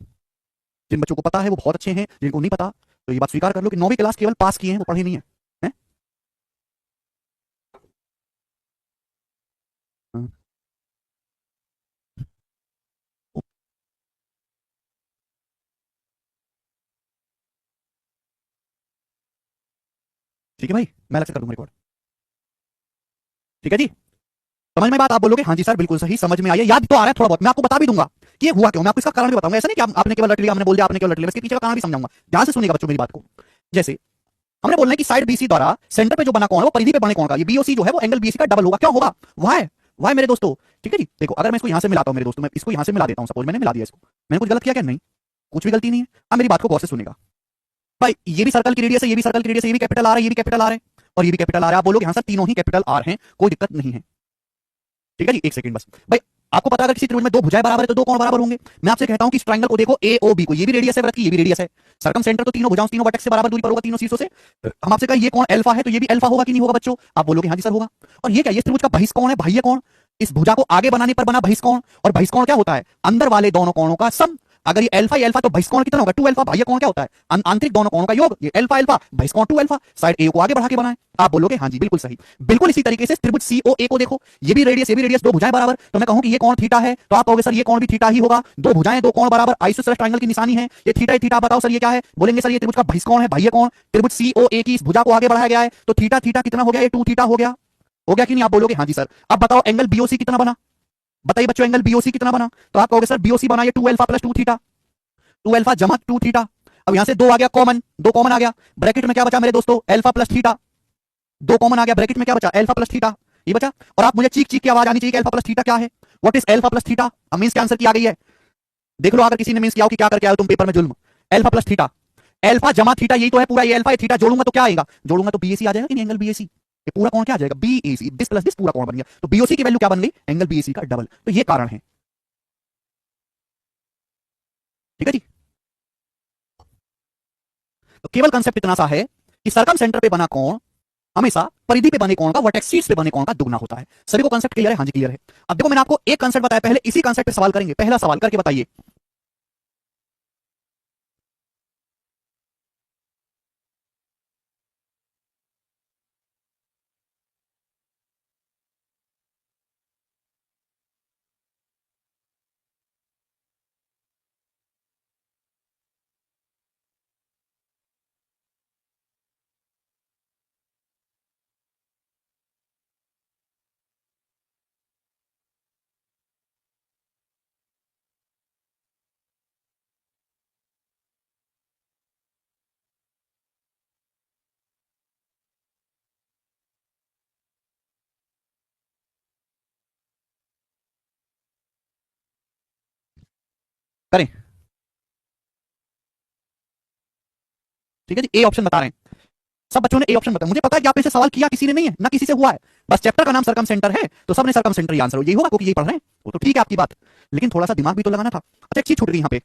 जिन बच्चों को पता है वो बहुत अच्छे हैं, जिनको नहीं पता तो ये बात स्वीकार कर लो कि 9वीं क्लास केवल पास किए हैं, वो पढ़े नहीं है, हैं? हाँ। ठीक है भाई, मैं अलग से कर दूंगा रिकॉर्ड। ठीक है जी, समझ में बात? आप बोलोगे हाँ जी सर बिल्कुल सही, समझ में आई है, याद तो आ रहा है थोड़ा बहुत, मैं आपको बता भी दूंगा कि ये हुआ क्यों, मैं आपको इसका कारण भी बताऊंगा। ऐसा नहीं कि आपने केवल रट लिया, हमने बोल दिया आपने केवल रट लिया, इसके पीछे का कारण भी समझाऊंगा। ध्यान से सुनिएगा बच्चों मेरी बात को। जैसे हमने बोलना है कि साइड बीसी द्वारा सेंटर पे जो बना कौन है वो परिधि पे बने कौन का, ये बीओसी जो है वो एंगल बीसी का डबल होगा, क्या होगा? वाई, वाई मेरे दोस्तों। ठीक है जी, देखो अगर मैं इसको यहां से मिलाता हूं मेरे दोस्तों, मैं इसको यहां से मिला देता हूं, सपोज मैंने मिला दिया इसको, मैंने कुछ गलत किया क्या? नहीं, कुछ भी गलती नहीं है। अब मेरी बात को गौर से सुनेगा भाई, ये भी सर्कल की रेडियस है, ये भी सर्कल की रेडियस है, ये भी कैपिटल आर है, ये भी कैपिटल आर है, और ये भी कैपिटल आर है। आप बोलोगे हाँ सर तीनों ही कैपिटल आर हैं, कोई दिक्कत नहीं है। ठीक है जी, एक सेकंड बस भाई, आपको पता अगर किसी त्रिभुज में दो भुजाएं बराबर है तो दो कोण बराबर होंगे। मैं आपसे कहता हूं कि इस ट्रायंगल को देखो ए ओ बी को, ये भी रेडियस है वृत्त की, ये भी रेडियस है, सरकम सेंटर तो तीनों भुजाओं तीनों वर्टेक्स से बराबर दूरी पर होगा, तीनों शीर्षों से। हम आपसे कहा ये कोण अल्फा है तो ये भी अल्फा होगा कि नहीं होगा बच्चों? आप बोलोगे हाँ जी सर होगा। और ये क्या, ये त्रिभुज का बहिष्कोण है, बाह्य कोण, इस भुजा को आगे बनाने पर बना बहिष्कोण। और बहिष्कोण क्या होता है? अंदर वाले दोनों कोणों का सम। अगर ये अल्फा अल्फा तो बहिष्कोण कितना होगा? 2 अल्फा। बाह्य कोण क्या होता है? आंतरिक दोनों कोणों का योग, ये अल्फा अल्फा, बहिष्कोण 2 अल्फा। साइड ए को आगे बढ़ा के बनाए। आप बोलोगे हाँ जी बिल्कुल सही। बिल्कुल इसी तरीके से त्रिभुज सीओए को देखो, ये भी रेडियस, ये भी रेडियस, दो भुजाएं बराबर, तो मैं कहूं कि ये कोण थीटा है, तो आप कहोगे सर ये कोण भी थीटा ही होगा, दो भुजाएं दो कोण बराबर, आइसोसेलेस ट्रायंगल की निशानी है, ये थीटा ही थीटा। बताओ सर ये क्या है? बोलेंगे सर ये त्रिभुज का बहिष्कोण है, बाह्य कोण। त्रिभुज सीओए की इस भुजा को आगे बढ़ाया गया है, तो थीटा थीटा कितना हो गया? ये 2 थीटा हो गया, हो गया कि नहीं? आप बोलोगे हाँ जी सर। अब बताओ एंगल बीओसी कितना बना? बताइए बच्चों एंगल बीओसी कितना बना? तो आप कहोगे सर बीओसी बना ये 2 अल्फा प्लस 2 थीटा, 2 अल्फा जमा 2 थीटा। अब यहां से 2 आ गया कॉमन, 2 कॉमन आ गया, ब्रैकेट में क्या बचा मेरे दोस्तों? Alpha plus theta. 2 कॉमन आ गया, ब्रैकेट में क्या बचा? अल्फा प्लस थीटा, ये बचा। और आप मुझे चीख चीख की आवाज आनी चाहिए कि अल्फा प्लस थीटा क्या है, what is alpha plus theta. अब मींस के आंसर की आ गई है, देख लो अगर किसी ने मींस किया हो कि क्या करके आए हो तुम पेपर में, जुल्म। अल्फा प्लस थीटा, अल्फा जमा थीटा, यही तो है पूरा, ये अल्फा है, थीटा जोड़ूंगा तो क्या आएगा? जोड़ूंगा तो बीएसी आ जाएगा कि नहीं? एंगल बीएसी, ये पूरा कोण क्या आ जाएगा? बीएसी, दिस प्लस दिस पूरा कोण बन गया, तो बीओसी की वैल्यू क्या बन गई? एंगल बीएसी का डबल। तो ये कारण है। ठीक है जी, तो केवल कंसेप्ट इतना सा है कि सर्कम सेंटर पे बना कोण हमेशा परिधि पे बने कोण का वर्टेक्स शीर्ष पे बने कोण का दुगना होता है। सभी को कंसेप्ट क्लियर है? हाँ जी क्लियर है। अब देखो मैंने आपको एक कंसेप्ट बताया, पहले इसी कंसेप्ट पे सवाल करेंगे। पहला सवाल करके बताइए, करें? ठीक है जी, ए ऑप्शन बता रहे हैं सब बच्चों ने, ए ऑप्शन बताया। मुझे पता है कि आप इसे सवाल किया किसी ने नहीं है, ना किसी से हुआ है, बस चैप्टर का नाम सरकम सेंटर है तो सबने सरकम सेंटर ही आंसर हो, यही होगा क्योंकि यही पढ़ रहे हैं। वो तो ठीक है आपकी बात, लेकिन थोड़ा सा दिमाग भी तो लगाना था। अच्छा एक चीज छूट गई यहाँ पे,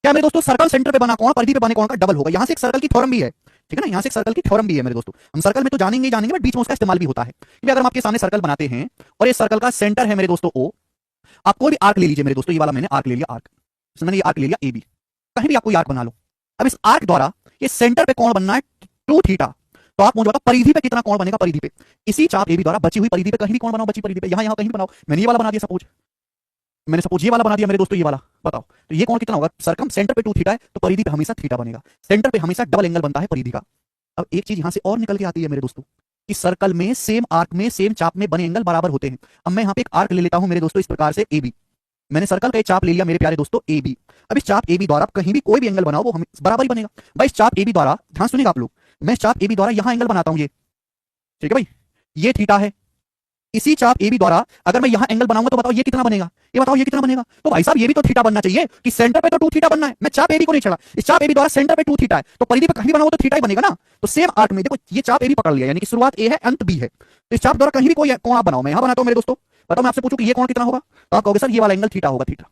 क्या मेरे दोस्तों सर्कल सेंटर पे बना कोण परिधि पे बने कोण का डबल होगा। यहां से एक सर्कल की थ्योरम भी है, ठीक है ना, यहां से एक सर्कल की थ्योरम भी है मेरे दोस्तों। हम सर्कल में तो जानेंगे ही जानेंगे, बट बीच में उसका इस्तेमाल भी होता है। क्योंकि अगर हम आपके सामने सर्कल बनाते हैं और ये सर्कल का सेंटर है मेरे दोस्तों ओ, आप कोई भी आर्क ले लीजिए मेरे दोस्तों, ये वाला मैंने आर्क ले लिया, आर्क, मैंने ये आर्क ले लिया ए बी, कहीं भी आप कोई आर्क बना लो। अब इस आर्क द्वारा ये सेंटर पे कोण बनना है 2 थीटा, तो आप मुझे बताओ परिधि पे कितना कोण बनेगा? परिधि पे इसी चाप ए बी द्वारा बची हुई परिधि पे कहीं भी कोण बनाओ, बची परिधि पे यहां यहां कहीं भी बनाओ। मैंने ये वाला बना दिया, सपोज मैंने सपोज ये वाला बना दिया मेरे दोस्तों, ये वाला बताओ तो ये कोण कितना होगा? सरकम सेंटर पे 2 थीटा है तो परिधि पे हमेशा थीटा बनेगा, सेंटर पे हमेशा डबल एंगल बनता है परिधि का। अब एक चीज यहां से और निकल के आती है मेरे दोस्तों कि सर्कल में सेम आर्क में सेम चाप में बने एंगल बराबर होते हैं। अब मैं यहां पे एक आर्क ले लेता हूं मेरे दोस्तों इस प्रकार से ए बी, मैंने सर्कल का एक चाप ले लिया मेरे प्यारे दोस्तों ए बी। अब इस चाप ए बी द्वारा कहीं भी कोई भी एंगल बनाओ वो हम बराबर ही बनेगा। भाई इस चाप ए बी द्वारा, ध्यान सुनिएगा आप लोग, मैं इस चाप ए बी द्वारा यहां एंगल बनाता हूं ये, ठीक है भाई, ये थीटा है, इसी चाप AB द्वारा अगर मैं यहां एंगल बनाऊंगा तो बताओ ये कितना बनेगा, ये बताओ ये कितना बनेगा। तो भाई साहब ये भी तो थीटा बनना चाहिए कि सेंटर पे तो 2 थीटा बनना है। मैं चाप AB को नहीं छेड़ा, इस चाप AB द्वारा सेंटर पे 2 थीटा है, तो परिधि पे कहीं भी बनाओ तो थीटा ही बनेगा ना। तो सेम आर्क में देखो ये चाप AB पकड़ लिया, यानी कि शुरुआत A है अंत B है, तो इस चाप द्वारा कहीं भी कोई कोण आप बनाओ। मैं यहां बनाता हूं मेरे दोस्तों, बताओ मैं आपसे पूछूं कि ये कोण कितना होगा, तो आप कहोगे सर ये वाला एंगल थीटा होगा, थीटा।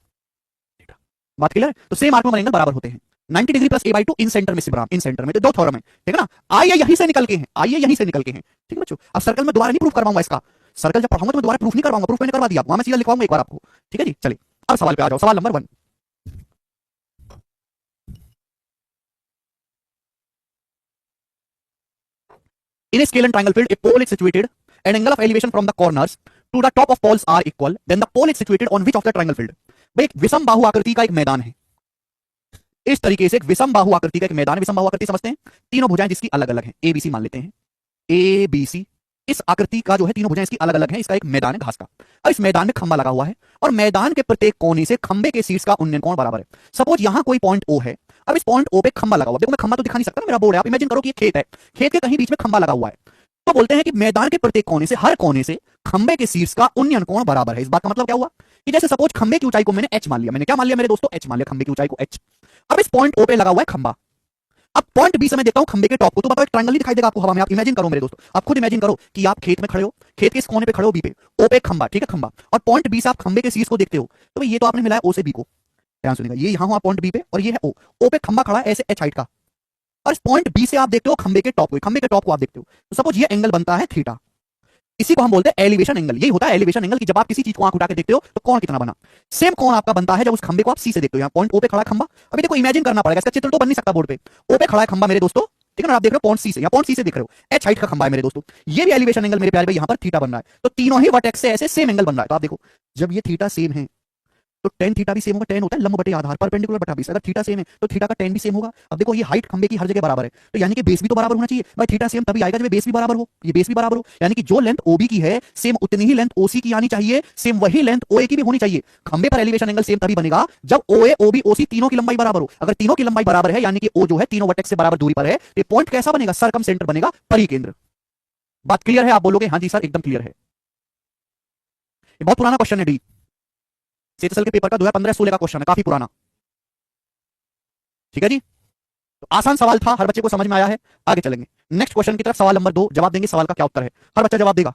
बात क्लियर है। तो सेम आर्क में एंगल बराबर होते हैं। 90 डिग्री प्लस A/2 इन सेंटर में सिब्राम, इन सेंटर में तो दो थ्योरम है, ठीक है ना। आइए यहीं से निकल के हैं, आइए यहीं से निकल के हैं, ठीक है बच्चों। अब सर्कल में दोबारा नहीं प्रूफ करवाऊंगा इसका, सर्कल जब पढ़ाऊंगा तो मैं दोबारा प्रूफ नहीं करवाऊंगा, प्रूफ मैंने करवा दिया, वहां मैं सीधा लिखवाऊंगा एक बार आपको, ठीक है जी। चलिए अब सवाल पे आ जाओ, सवाल number 1। In a scale and triangle field, a pole is situated and angle of elevation from the corners to the top of poles are equal. Then the pole is situated on which of the triangle field? भाई एक विषम बाहु आकृति का एक मैदान है, इस तरीके से एक विषम बाहु आकृति का एक मैदान है। विषम बाहु आकृति समझते हैं, तीनों भुजाएं जिसकी अलग अलग हैं, ABC मान लेते हैं, ABC। इस आकृति का जो है तीनों भुजाएं इसकी अलग अलग हैं, इसका एक मैदान है घास का, और इस मैदान में खंबा लगा हुआ है, और मैदान के प्रत्येक कोने से खंबे के शीर्ष का उन्नयन कोण बराबर है। सपोज यहां कोई पॉइंट O है, अब इस पॉइंट O पे खंबा लगा हुआ, देखो मैं खंबा तो दिखा नहीं सकता ना, मेरा बोर्ड है, आप इमेजिन करो कि ये खेत है, खेत के कहीं बीच में खंबा लगा हुआ है, तो बोलते हैं कि मैदान के प्रत्येक कोने से, हर कोने से खंबे के शीर्ष का उन्नयन कोण बराबर है। इस बात का मतलब क्या हुआ कि जैसे सपोज खंबे की ऊंचाई को मैंने h मान लिया, मैंने क्या मान लिया मेरे दोस्तों, h मान लिया, खंबे की ऊंचाई को h। अब इस पॉइंट O पे लगा हुआ है खंबा, अब पॉइंट B से मैं देखता हूं खंबे के टॉप को, तो बताओ एक ट्रायंगल नहीं दिखाई देगा आपको हवा में। आप इमेजिन करो मेरे दोस्तों, आप खुद इमेजिन करो कि आप खेत में खड़े हो, खेत के इस कोने पे खड़े हो B पे, O पे खंबा, ठीक है खंबा, और पॉइंट B से आप खंबे के शीर्ष को देखते हो, तो ये तो आपने मिलाया O से B को, ध्यान सुनिएगा, ये यहां हुआ पॉइंट B पे और ये है O पे खंबा खड़ा है ऐसे h हाइट का, और इस पॉइंट B से आप देखते हो खंबे के टॉप को, खंबे के टॉप को आप देखते हो, तो सपोज ये एंगल बनता है थीटा। इसी को हम बोलते हैं एलिवेशन एंगल। यही होता है एलिवेशन एंगल कि जब आप किसी चीज को आंख उठा के देखते हो तो कोण कितना बना। सेम कोण आपका बनता है जब उस खंबे को आप सी से देखते हो। यहाँ पॉइंट O पे खड़ा है खंबा, अभी देखो इमेजिन करना पड़ेगा, इसका चित्र तो बन नहीं सकता बोर्ड पे। O पे खड़ा है खंबा मेरे दोस्तों, ठीक है ना, आप देख रहे हो पॉइंट सी से, या पॉइंट सी से देख रहे हो, h हाइट का खंबा है मेरे दोस्तों, ये भी एलिवेशन एंगल मेरे प्यारे भाई यहाँ पर थीटा बन रहा है। तो तीनों ही वर्टेक्स से ऐसे सेम एंगल बन रहा है। तो आप देखो जब ये थीटा सेम है तो टेन थीटा भी सेम होगा, टेन होता है लंब बटे आधार, परपेंडिकुलर बटा 20, अगर थीटा सेम है तो थीटा का टेन भी सेम होगा। अब देखो ये हाइट खंबे की हर जगह बराबर है, तो यानी कि बेस भी तो बराबर होना चाहिए भाई, थीटा सेम तभी आएगा जब बेस भी बराबर हो, ये बेस भी बराबर हो, यानी कि जो लेंथ OB की है सेम उतनी ही लेंथ OC की आनी चाहिए, सेम वही लेंथ OA की भी होनी चाहिए। खंबे पर एलिवेशन एंगल सेम तभी बनेगा जब OA OB OC तीनों की लंबाई बराबर हो। अगर तीनों की लंबाई बराबर है यानी कि O जो है तीनों वर्टेक्स से बराबर दूरी पर है, तो पॉइंट कैसा बनेगा, सरकम सेंटर बनेगा, परिकेंद्र। बात क्लियर है, आप बोलोगे हाँ जी सर एकदम क्लियर है। ये बहुत पुराना क्वेश्चन है डी सेटसल के पेपर का 2015-16 का क्वेश्चन है, काफी पुराना, ठीक है जी। तो आसान सवाल था, हर बच्चे को समझ में आया है। आगे चलेंगे नेक्स्ट क्वेश्चन की तरफ, सवाल नंबर 2 जवाब देंगे, सवाल का क्या उत्तर है, हर बच्चा जवाब देगा।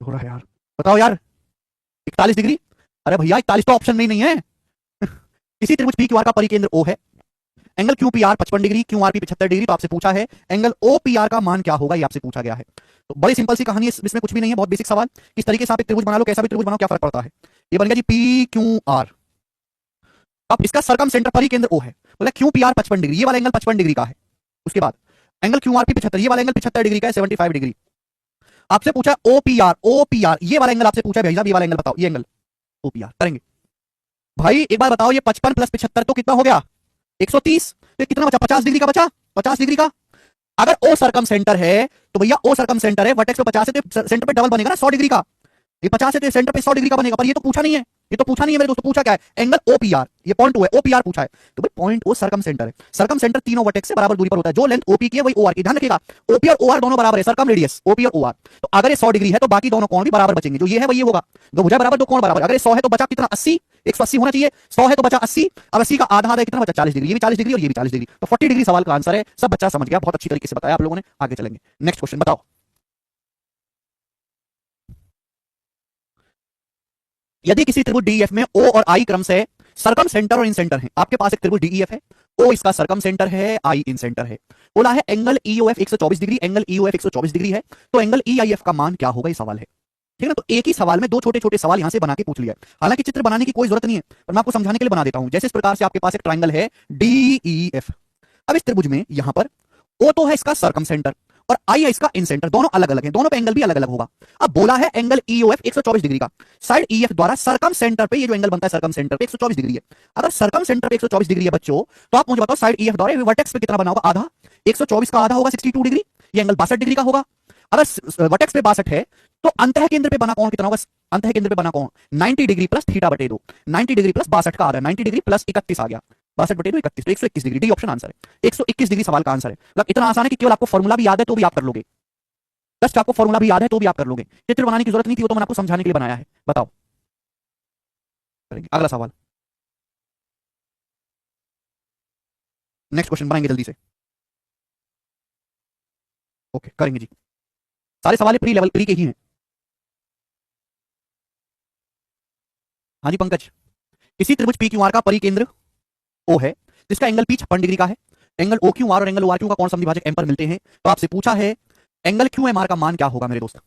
हो रहा है यार, बताओ यार 41 डिग्री, अरे भैया 41 तो ऑप्शन में ही नहीं है। किसी त्रिभुज पी क्यू आर का परिकेंद्र O है, angle Q P R 55 degree, Q R P 75 degree, तो आपसे पूछा है एंगल ओ पी आर का मान क्या होगा, ये आपसे पूछा गया है। तो बड़ी सिंपल सी कहानी है, इसमें कुछ भी नहीं है, बहुत बेसिक सवाल। किस तरीके से आप एक त्रिभुज बना लो, कैसा भी त्रिभुज बनाओ, क्या फर्क पड़ता है। ये बन गया जी पी क्यू आर, अब इसका सरकम सेंटर परिकेंद्र O है, बोला क्यू पी आर 55 डिग्री, ये वाला एंगल 55 डिग्री का है। उसके बाद एंगल क्यू आर पी 75, ये वाला एंगल 75 डिग्री का है, 75 डिग्री। आपसे पूछा ओ पी आर, ये वाला एंगल आपसे पूछा भाई साहब, ये वाला एंगल बताओ, ये एंगल ओ पी आर करेंगे। भाई एक बार बताओ, ये 55 प्लस 75 तो कितना हो गया, 130, तो कितना बचा, 50 डिग्री का बचा, 50 डिग्री का। अगर ओ सरकम सेंटर है तो भैया ओ सरकम सेंटर है, वर्टेक्स पे 50 है तो सेंटर पे डबल बनेगा ना 100 डिग्री का, ये 50 है तो सेंटर पे 100 डिग्री का बनेगा, पर ये तो पूछा नहीं है। ये तो पूछा नहीं है मेरे दोस्तों, पूछा क्या है? एंगल ओपीआर, ये पॉइंट ओ है, ओपीआर पूछा है। तो भाई पॉइंट ओ सर्कम सेंटर है, सर्कम सेंटर तीनों वर्टेक्स से बराबर दूरी पर होता है, जो लेंथ ओपी की है वही ओआर की। ध्यान रखिएगा ओपी और ओआर दोनों बराबर है, सर्कम रेडियस ओपी और ओआर। तो अगर ये 100 डिग्री है तो बाकी दोनों कोण भी बराबर बचेंगे, जो ये है वही होगा, दो भुजा बराबर दो कोण बराबर। अगर ये 100 है तो बचा कितना 80, 180 होना चाहिए, 100 है तो बचा 80, अब 80 का आधा है कितना बचा 40 डिग्री, ये भी 40 डिग्री और ये भी 40 डिग्री, तो 40 डिग्री सवाल का आंसर है। सब बच्चा समझ गया, बहुत अच्छी तरीके से बताया आप लोगों ने। आगे चलेंगे, नेक्स्ट क्वेश्चन बताओ। यदि किसी त्रिभुज डीईएफ में ओ और आई क्रम से सरकम सेंटर और इन सेंटर है, आपके पास एक त्रिभुज डीईएफ है, ओ इसका सरकम सेंटर है, आई इन सेंटर है, बोला है angle EOF 124 degree, angle EOF 124 degree है, तो एंगल ईआईएफ का मान क्या होगा, ये सवाल है। ठीक है ना, तो एक ही सवाल में दो छोटे छोटे सवाल यहां से बना के पूछ लिया है। हालांकि चित्र बनाने की कोई जरूरत नहीं है, पर मैं आपको समझाने के लिए बना देता हूं। जैसे इस प्रकार से आपके पास एक ट्राइंगल है डीईएफ, अब इस त्रिभुज में यहां पर ओ तो है इसका सरकम सेंटर और आई है इसका इन सेंटर, दोनों अलग अलग हैं, दोनों पे एंगल भी अलग अलग होगा। अब बोला है एंगल ईओएफ 124 डिग्री का, साइड ईएफ द्वारा सरकम सेंटर पे ये जो एंगल बनता है सरकम सेंटर पे 124 डिग्री है। अगर सरकम सेंटर पे 124 डिग्री है बच्चों, तो आप मुझे बताओ साइड ईएफ द्वारा वर्टेक्स पे कितना बना होगा, आधा, 124 का आधा होगा 62 डिग्री, ये एंगल 62 डिग्री का होगा। अगर वर्टेक्स पे 62 है तो अंतः केंद्र पे बना कोण कितना होगा, अंतः केंद्र पे बना कोण 90 डिग्री प्लस थीटा बटे 2, 90 डिग्री प्लस 62 का आधा, 90 डिग्री प्लस 31 आ गया, 62 बटे 2 31, तो 121 डिग्री, डी ऑप्शन आंसर है। 121 डिग्री सवाल का आंसर है। मतलब इतना आसान है कि केवल आपको फॉर्मूला भी याद है तो भी आप कर लोगे, जस्ट आपको फॉर्मूला भी याद है तो भी आप कर लोगे, चित्र बनाने की जरूरत नहीं थी, वो तो मैंने आपको समझाने के लिए बनाया है। बताओ, करेंगे अगला सवाल, नेक्स्ट क्वेश्चन बनाएंगे जल्दी से। ओके करेंगे जी, सारे सवाल प्री लेवल प्री के ही हैं। हाँ जी पंकज, किसी त्रिभुज पी क्यू आर का परिकेंद्र ओ है जिसका एंगल पी 56 डिग्री का है, एंगल ओ क्यू आर और एंगल ओ आर क्यू का कौन समद्विभाजक एम पर मिलते हैं, तो आपसे पूछा है एंगल क्यू एम आर का मान क्या होगा मेरे दोस्त।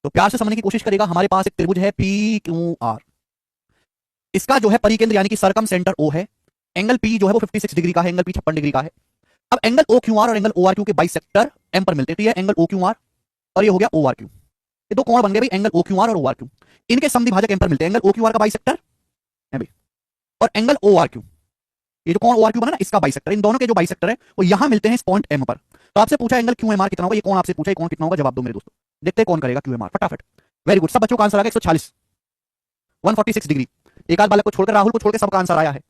तो प्यार से समझने की कोशिश करेगा, हमारे पास एक त्रिभुज है पी क्यू आर, इसका जो है परिकेंद्र यानी कि सरकम सेंटर ओ है, एंगल पी जो है वो 56 डिग्री का है, एंगल पी 56 डिग्री का है। अब एंगल ओ क्यू आर और एंगल ओ आर क्यू के बाइसेक्टर एम पर मिलते हैं, तो ये एंगल ओ क्यू आर और ये हो गया ओ आर क्यू, ये दो कोण बन गए भाई एंगल ओ क्यू आर और ओ आर क्यू, इनके समद्विभाजक एम पर मिलते हैं, एंगल ओ क्यू आर का बाइसेक्टर है भाई और एंगल ओ आर क्यू, ये जो कोण ओ आर क्यू बना ना इसका बाइसेक्टर, इन दोनों के जो बाइसेक्टर है वो यहां मिलते हैं इस पॉइंट एम पर। तो आपसे पूछा एंगल क्यू एम आर कितना होगा, ये कोण आपसे पूछा, ये कोण कितना होगा, जवाब दो मेरे दोस्तों, देखते हैं कौन करेगा क्यू एम आर फटाफट। वेरी गुड, सब बच्चों का आंसर आ गया 140, 146 डिग्री, एक आध बालक को छोड़कर राहुल को छोड़कर सबका आंसर आया है।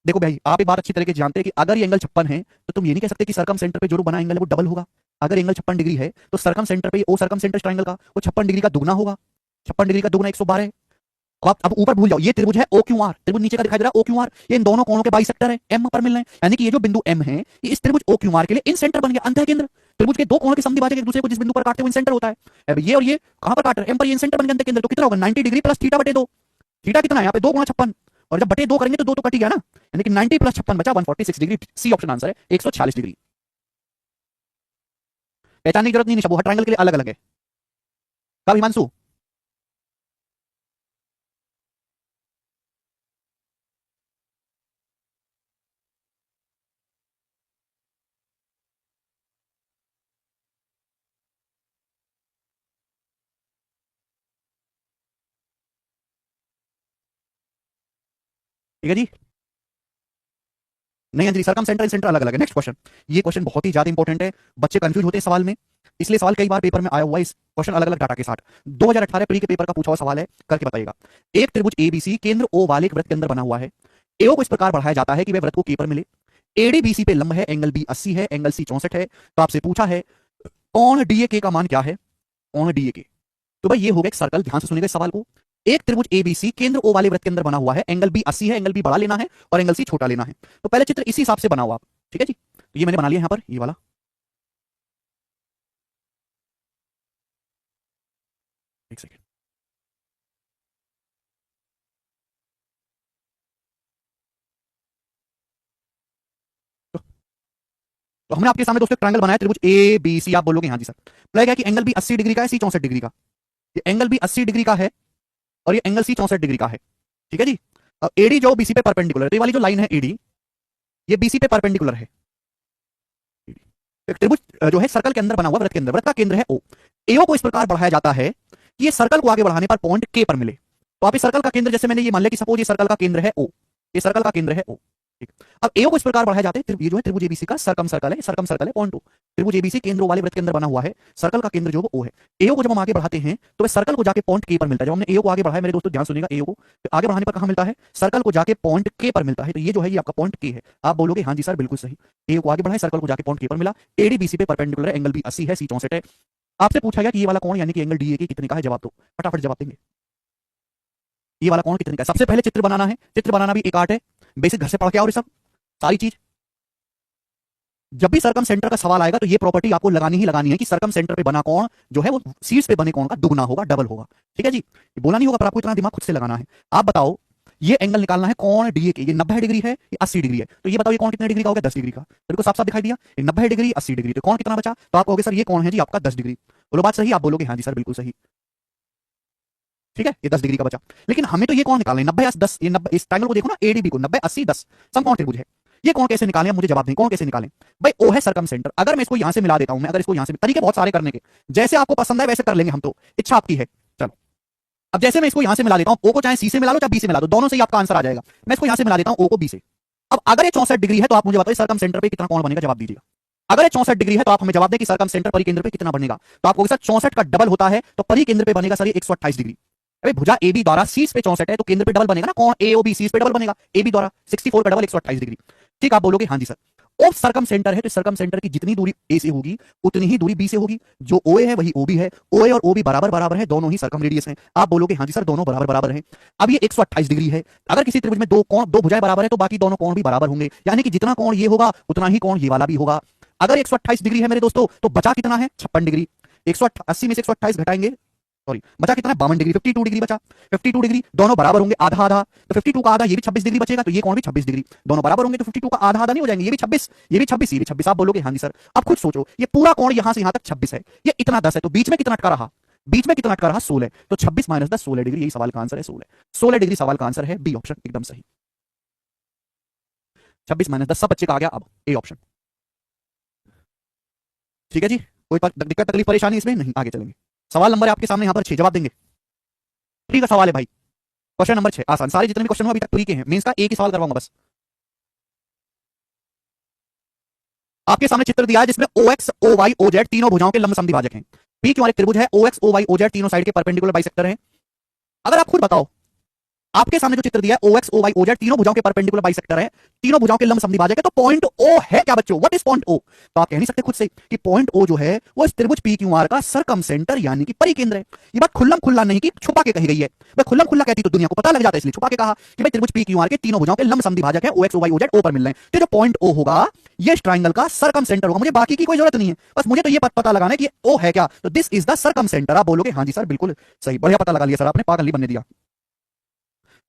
देखो भाई आप एक बात अच्छी तरीके से जानते हैं कि अगर ये एंगल 56 है तो तुम ये नहीं कह सकते कि सरकम सेंटर पे जो बना एंगल है वो डबल होगा। अगर एंगल 56 डिग्री है तो सरकम सेंटर पे ओ सरकम सेंटर ट्रायंगल का वो 56 डिग्री का दुगना होगा, 56 डिग्री का दुगना 112 है। अब ऊपर भूल जाओ, ये त्रिभुज है ओ क्यू आर, त्रिभुज नीचे का दिखाई दे रहा है ओ क्यू आर, ये इन दोनों कोणों के बाइसेक्टर है एम पर मिल रहे हैं, यानी कि ये जो बिंदु एम है ये इस त्रिभुज ओ क्यू आर के लिए इन सेंटर बन गया, अंतः केंद्र। त्रिभुज के दो कोणों के समद्विभाजक एक दूसरे को जिस बिंदु पर काटते हैं वो इन सेंटर होता है। अब ये और ये कहां पर काट रहे हैं, एम पर, ये इन सेंटर बन गया अंतः केंद्र। तो कितना होगा 90 डिग्री प्लस थीटा बटे 2, थीटा कितना है यहाँ पे 2 गुणा 56, और जब बटे 2 करेंगे तो 2 तो कट ही गया ना, यानी कि 90 प्लस 56 बचा 146 डिग्री, सी ऑप्शन आंसर है 146 डिग्री। पहचानने की जरूरत नहीं निशा, वो हर ट्रायंगल के लिए अलग अलग है। कब हिमांशु, ठीक है जी, नहीं अंजलि सरकम सेंटर सेंटर अलग अलग है। नेक्स्ट क्वेश्चन, ये क्वेश्चन बहुत ही ज्यादा इंपॉर्टेंट है, बच्चे कंफ्यूज होते हैं सवाल में, इसलिए सवाल कई बार पेपर में आया हुआ है, इस क्वेश्चन अलग अलग डाटा के साथ 2018 प्री के पेपर का पूछा हुआ सवाल है, करके बताइएगा। एक त्रिभुज एबीसी केंद्र ओ वाले एक वृत्त के अंदर बना हुआ है, एओ को इस प्रकार बढ़ाया जाता है कि वह वृत्त को के पर मिले, एडी बीसी पे लंब है, एंगल बी 80 है, एंगल सी 64 है। तो आपसे पूछा है कौन डीए के का मान क्या है, कौन डीए के। तो भाई ये हो गया एक सर्कल, ध्यान से सुनिएगा इस सवाल को। एक त्रिभुज एबीसी केंद्र ओ वाले वृत्त के अंदर बना हुआ है, एंगल बी 80 है, एंगल बी बड़ा लेना है और एंगल सी छोटा लेना है। तो पहले चित्र इसी हिसाब से बनाओ आप, ठीक है जी। तो ये मैंने बना लिया यहां पर, ये वाला, एक सेकेंड। तो हमने आपके सामने दोस्तों ट्रायंगल बनाया त्रिभुज ए बी सी, आप बोलोगे हाँ जी सर, तो क्या कि एंगल बी 80 डिग्री का है, सी 64 डिग्री का, ये एंगल बी 80 डिग्री का है और ये एंगल सी 64 डिग्री का है, ठीक है जी। एडी जो बीसी पे परपेंडिकुलर है, तो ये वाली जो लाइन है एडी ये बीसी पे परपेंडिकुलर है। एक त्रिभुज जो है सर्कल के अंदर बना हुआ, वृत्त के अंदर, वृत्त का केंद्र है ओ, एओ को इस प्रकार बढ़ाया जाता है कि ये सर्कल को आगे बढ़ाने पर पॉइंट के पर मिले। तो आप इस सर्कल का केंद्र, जैसे मैंने ये मान लिया कि सपोज ये सर्कल का केंद्र है ओ, ये सर्कल का केंद्र है ओ, ठीक। अब एओ को इस प्रकार बढ़ाए जाते हैं, ये जो है त्रिभुज एबीसी का सर्कम सर्कल है पॉइंट ओ। त्रिभुज एबीसी केंद्रों वाले वृत्त के अंदर बना हुआ है, सर्कल का केंद्र जो है वो ओ है। एओ को जब हम आगे बढ़ाते हैं तो वह सर्कल को जाके पॉइंट के पर मिलता है। जब हमने एओ को आगे बढ़ाया मेरे दोस्तों ध्यान सुनिएगा, एओ को आगे बढ़ाने पर कहां मिलता है, सर्कल को जाके पॉइंट के पर मिलता है। तो ये जो है ये आपका पॉइंट के है। आप बोलोगे हाँ जी सर बिल्कुल सही, एओ को आगे बढ़ाए सर्कल को जाके पॉइंट के पर मिला, एडी बीसी पे परपेंडिकुलर है, एंगल भी 80 है, सी 64 है। आपसे पूछा गया कि ये वाला कोण यानी कि एंगल डी ए कितने का है, जवाब दो, फटाफट जवाब देंगे। ये वाला कोण कितने का है, सबसे पहले चित्र बनाना है, चित्र बनाना भी एक आर्ट है, बेसिक घर से पढ़ के आओ ये सब सारी चीज। जब भी सरकम सेंटर का सवाल आएगा तो ये प्रॉपर्टी आपको लगानी ही लगानी है कि सरकम सेंटर पे बना कोण जो है वो शीर्ष पे बने कोण का दुगना होगा, डबल होगा। ठीक है जी, ये बोला नहीं होगा पर आपको इतना दिमाग खुद से लगाना है। आप बताओ ये एंगल निकालना है कोण डीए के, ये 90 डिग्री है, ये 80 डिग्री है, तो ये बताओ ये कोण कितने डिग्री का हो गया, 10 डिग्री का। तो को साफ साफ दिखाई दिया, ये 90 डिग्री 80 डिग्री, तो कोण कितना बचा, तो आप कहोगे सर ये कोण है जी आपका 10 डिग्री। बोलो बात सही, आप बोलोगे हाँ जी सर बिल्कुल सही। ठीक है, ये 10 डिग्री का बचा। लेकिन हमें तो ये कोण निकालना है 90 10, ये 90, इस ट्रायंगल को देखो ना एडीबी को, 90 80 10 समकोण त्रिभुज है। ये कोण कैसे निकालें, मुझे जवाब दें, कोण कैसे निकालें भाई। ओ है सरकम सेंटर, अगर मैं इसको यहां से मिला देता हूं, मैं अगर इसको यहां से, तरीके बहुत सारे करने के, जैसे आपको पसंद है वैसे कर लेंगे हम, तो इच्छा आपकी है। चलो अब जैसे मैं इसको यहां से मिला देता हूं, ओ को चाहे सी से मिला लो चाहे बी से मिला दो, दोनों से ही आपका आंसर आ जाएगा। मैं इसको यहां से मिला देता हूं ओ को बी से। अब अगर ये 64 डिग्री है तो आप मुझे बताइए सरकम सेंटर पे कितना कोण बनेगा, जवाब दीजिएगा। अगर ये 64 डिग्री है तो आप हमें जवाब दें कि सरकम सेंटर परिकेंद्र पे कितना बनेगा। तो आपको सर 64 का डबल होता है तो परिकेंद्र पे बनेगा सर ये 128 डिग्री। अरे भुजा AB द्वारा शीर्ष पे 64 है तो केंद्र पे डबल बनेगा ना, कौन AOB शीर्ष पे डबल बनेगा, AB द्वारा 64 का डबल 128 डिग्री। ठीक, आप बोलोगे हाँ जी सर। ऑफ सर्कम सेंटर है तो सर्कम सेंटर की जितनी दूरी ए से होगी उतनी ही दूरी बी से होगी, जो OA है वही OB है, OA और OB बराबर बराबर है, दोनों ही सर्कम रेडियस हैं। आप बोलोगे हाँ जी सर दोनों बराबर बराबर हैं। अब ये 128 डिग्री है, अगर किसी त्रिभुज में दो कोण दो भुजाएं बराबर है तो बाकी दोनों कोण भी बराबर होंगे, यानी कि जितना कोण ये होगा उतना ही कोण ये वाला भी होगा। अगर 128 डिग्री है मेरे दोस्तों तो बचा कितना है 56 डिग्री, 180 में से 128 घटाएंगे, सॉरी बचा कितना है 52 डिग्री, 52 डिग्री बचा। 52 डिग्री दोनों बराबर होंगे आधा आधा, तो 52 का आधा ये भी 26 डिग्री बचेगा, तो ये कौन भी 26 डिग्री, दोनों बराबर होंगे तो 52 का आधा आधा नहीं हो जाएंगे, ये भी 26 ये भी 26 ये भी 26। आप बोलोगे हाँ जी सर। अब खुद सोचो ये पूरा कोण यहां से यहां तक 26 है, ये इतना 10 है, तो बीच में कितना अटका रहा, बीच में कितना अटका रहा 16, तो 26 माइनस 10 16 डिग्री, यही सवाल का आंसर है 16 डिग्री सवाल का आंसर है, बी ऑप्शन एकदम सही। 26 माइनस 10 सब बच्चे का आ गया, अब ए ऑप्शन। ठीक है जी, कोई दिक्कत तकलीफ परेशानी इसमें नहीं, आगे चलेंगे। सवाल नंबर है आपके सामने यहाँ पर 6, जवाब देंगे। प्री का सवाल है भाई, क्वेश्चन नंबर 6 आसान, सारे जितने भी क्वेश्चन हो अभी तक प्री के हैं, मेंस का एक ही सवाल करवाऊंगा बस। आपके सामने चित्र दिया है जिसमें OX OY OZ तीनों भुजाओं के लंब समद्विभाजक हैं। पी क्यू आर एक त्रिभुज है, OX OY OZ तीनों साइड के परपेंडिकुलर बाइसेक्टर हैं। अगर आप खुद बताओ, आपके सामने जो चित्र दिया है OX OY OZ तीनों भुजाओं के परपेंडिकुलर बाइसेक्टर है, तीनों भुजाओं के लंब समद्विभाजक है, तो पॉइंट O है क्या बच्चों, व्हाट इज पॉइंट O। तो आप कह नहीं सकते खुद से कि पॉइंट O जो है वो इस त्रिभुज PQR का सरकम सेंटर यानी कि परिकेंद्र है। ये बात खुल्लम खुल्ला नहीं कि छुपा के कही गई है, मैं खुल्लम खुल्ला कहती तो दुनिया को पता लग जाता है, इसलिए छुपा के कहा कि भाई त्रिभुज PQR के तीनों भुजाओं के लंब समद्विभाजक है, OX OY OZ O पर मिल रहे हैं, तो जो पॉइंट O होगा ये इस ट्राइंगल का सरकम सेंटर होगा। मुझे बाकी की कोई जरूरत नहीं है, बस मुझे तो ये पता लगाना है कि O है क्या, तो दिस इज द सरकम सेंटर। आप बोलोगे हाँ जी सर बिल्कुल सही, बढ़िया पता लगा लिया सर आपने, पागल नहीं बनने दिया।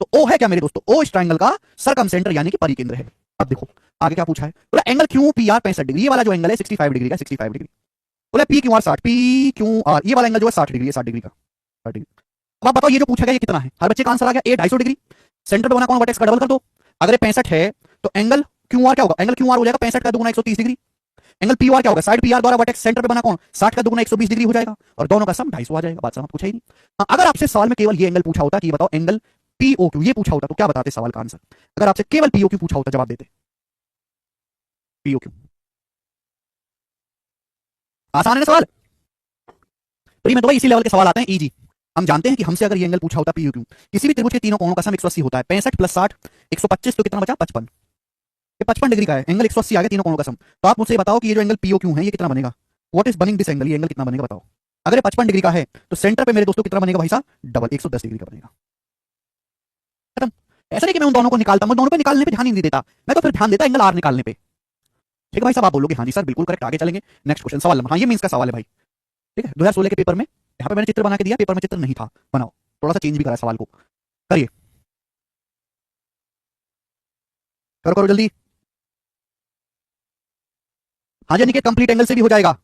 तो ओ है क्या मेरे दोस्तों, ओ इस ट्राइंगल का सरकम सेंटर यानी कि परिकेंद्र है। अब देखो आगे क्या पूछा है, बोला angle Q P R 65 degree, ये वाला जो एंगल है 65 डिग्री का, 65 डिग्री। बोला P Q are 60, P Q are ये वाला एंगल जो है 60 डिग्री है, 60 डिग्री का, 60 डिग्री। अब आप बताओ ये जो पूछा गया ये कितना है, हर बच्चे का आंसर आ गया ए 250 डिग्री। सेंटर पे बना कौन वर्टेक्स का डबल कर दो, अगर ये 65 है तो एंगल क्यू आर क्या होगा, एंगल क्यू आर हो जाएगा 65 का दुगुना 130 डिग्री। एंगल पी आर क्या होगा, साइड पी आर द्वारा वर्टेक्स सेंटर पे बना कौन 60 का दुगुना 120 डिग्री हो जाएगा, और दोनों का सम 250 आ जाएगा। बात समझ पूछा ही नहीं। अगर आपसे सवाल में केवल ये एंगल पूछा होता कि ये बताओ एंगल POQ ये पूछा होता तो क्या बताते सवाल का आंसर, अगर आपसे केवल POQ पूछा होता जवाब देते POQ। आसान है ना सवाल, प्री में तो भाई इसी लेवल के सवाल आते हैं इजी। हम जानते हैं कि हमसे अगर ये एंगल पूछा होता POQ, किसी भी त्रिभुज के तीनों कोणों का सम 180 होता है, 65 प्लस 60 125, तो कितना बचा 55, ये 55 डिग्री का है, एंगल 180 आ गया तीनों कोणों का सम। तो आप मुझसे बताओ कि ये जो एंगल POQ है ये कितना बनेगा, what is Warring this angle, ये एंगल कितना बनेगा बताओ। अगर ये 55 डिग्री का है तो सेंटर पे मेरे दोस्तों कितना बनेगा भाई साहब, डबल 110 डिग्री का बनेगा। खत्म। ऐसा नहीं कि मैं उन दोनों को निकालता, मैं दोनों पे निकालने पे ध्यान ही नहीं देता, मैं तो फिर ध्यान देता एंगल आर निकालने पे। ठीक है भाई साहब, आप बोलोगे हाँ जी सर बिल्कुल करेक्ट, आगे चलेंगे। नेक्स्ट क्वेश्चन सवाल नंबर, हाँ ये मींस का सवाल है भाई। ठीक है, 2016 के पेपर में यहाँ पे मैंने चित्र बना के दिया, पेपर में चित्र नहीं था, बनाओ, थोड़ा सा चेंज भी करा सवाल को, करिए, करो करो जल्दी। हाँ जी निकेत, कंप्लीट एंगल से भी हो जाएगा।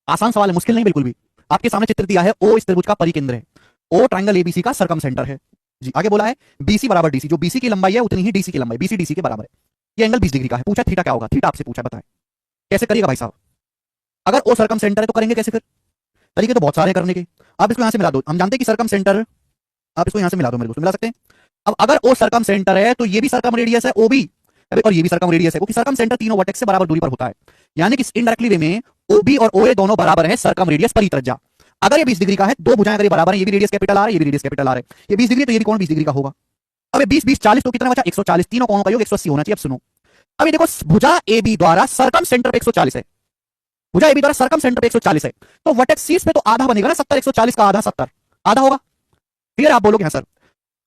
आसान सवाल है, मुश्किल नहीं बिल्कुल भी। आपके सामने चित्र दिया है, ओ इस त्रिभुज का परिकेंद्र है, ओ ट्रायंगल एबीसी का सरकम सेंटर है जी। आगे बोला है बीसी बराबर डीसी, जो बीसी की लंबाई है उतनी ही डीसी की लंबाई, बीसी डीसी के बराबर है। ये एंगल 20 डिग्री का है। पूछा थीटा क्या होगा, थीटा आपसे पूछा, बताएं कैसे करिएगा भाई साहब। अगर ओ सरकम सेंटर है तो करेंगे कैसे फिर? तरीके तो बहुत सारे हैं करने के। आप इसको यहां से मिला दो, हम जानते हैं कि सरकम सेंटर, आप इसको यहां से मिला दो मेरे दोस्त, मिला सकते हैं। अब अगर ओ सरकम सेंटर है तो ये भी सरकम रेडियस है ओ भी, और ये भी सरकम रेडियस है, क्योंकि सरकम सेंटर तीनों वर्टेक्स से बराबर दूरी पर होता है। यानी कि इनडायरेक्टली वे में ओबी और ओए दोनों बराबर है सरकम रेडियस परित्रज्या। अगर ये 20 डिग्री का है, दो भुजाएं अगर ये बराबर है, ये भी रेडियस कैपिटल आर है, ये भी रेडियस कैपिटल आर है, ये 20 डिग्री तो ये भी कौन 20 डिग्री का होगा। अब 20 20 40 तो कितना बचा 140, तीनों कोणों का योग 180 होना चाहिए। अब सुनो, अब ये देखो भुजा ए बी द्वारा सरकम सेंटर पे 140 है, भुजा ए बी द्वारा सरकम सेंटर पे 140 है, तो वर्टेक्स शीर्ष पे तो आधा बनेगा ना 70, 140 का आधा 70, आधा होगा। फिर आप बोलोगे हाँ सर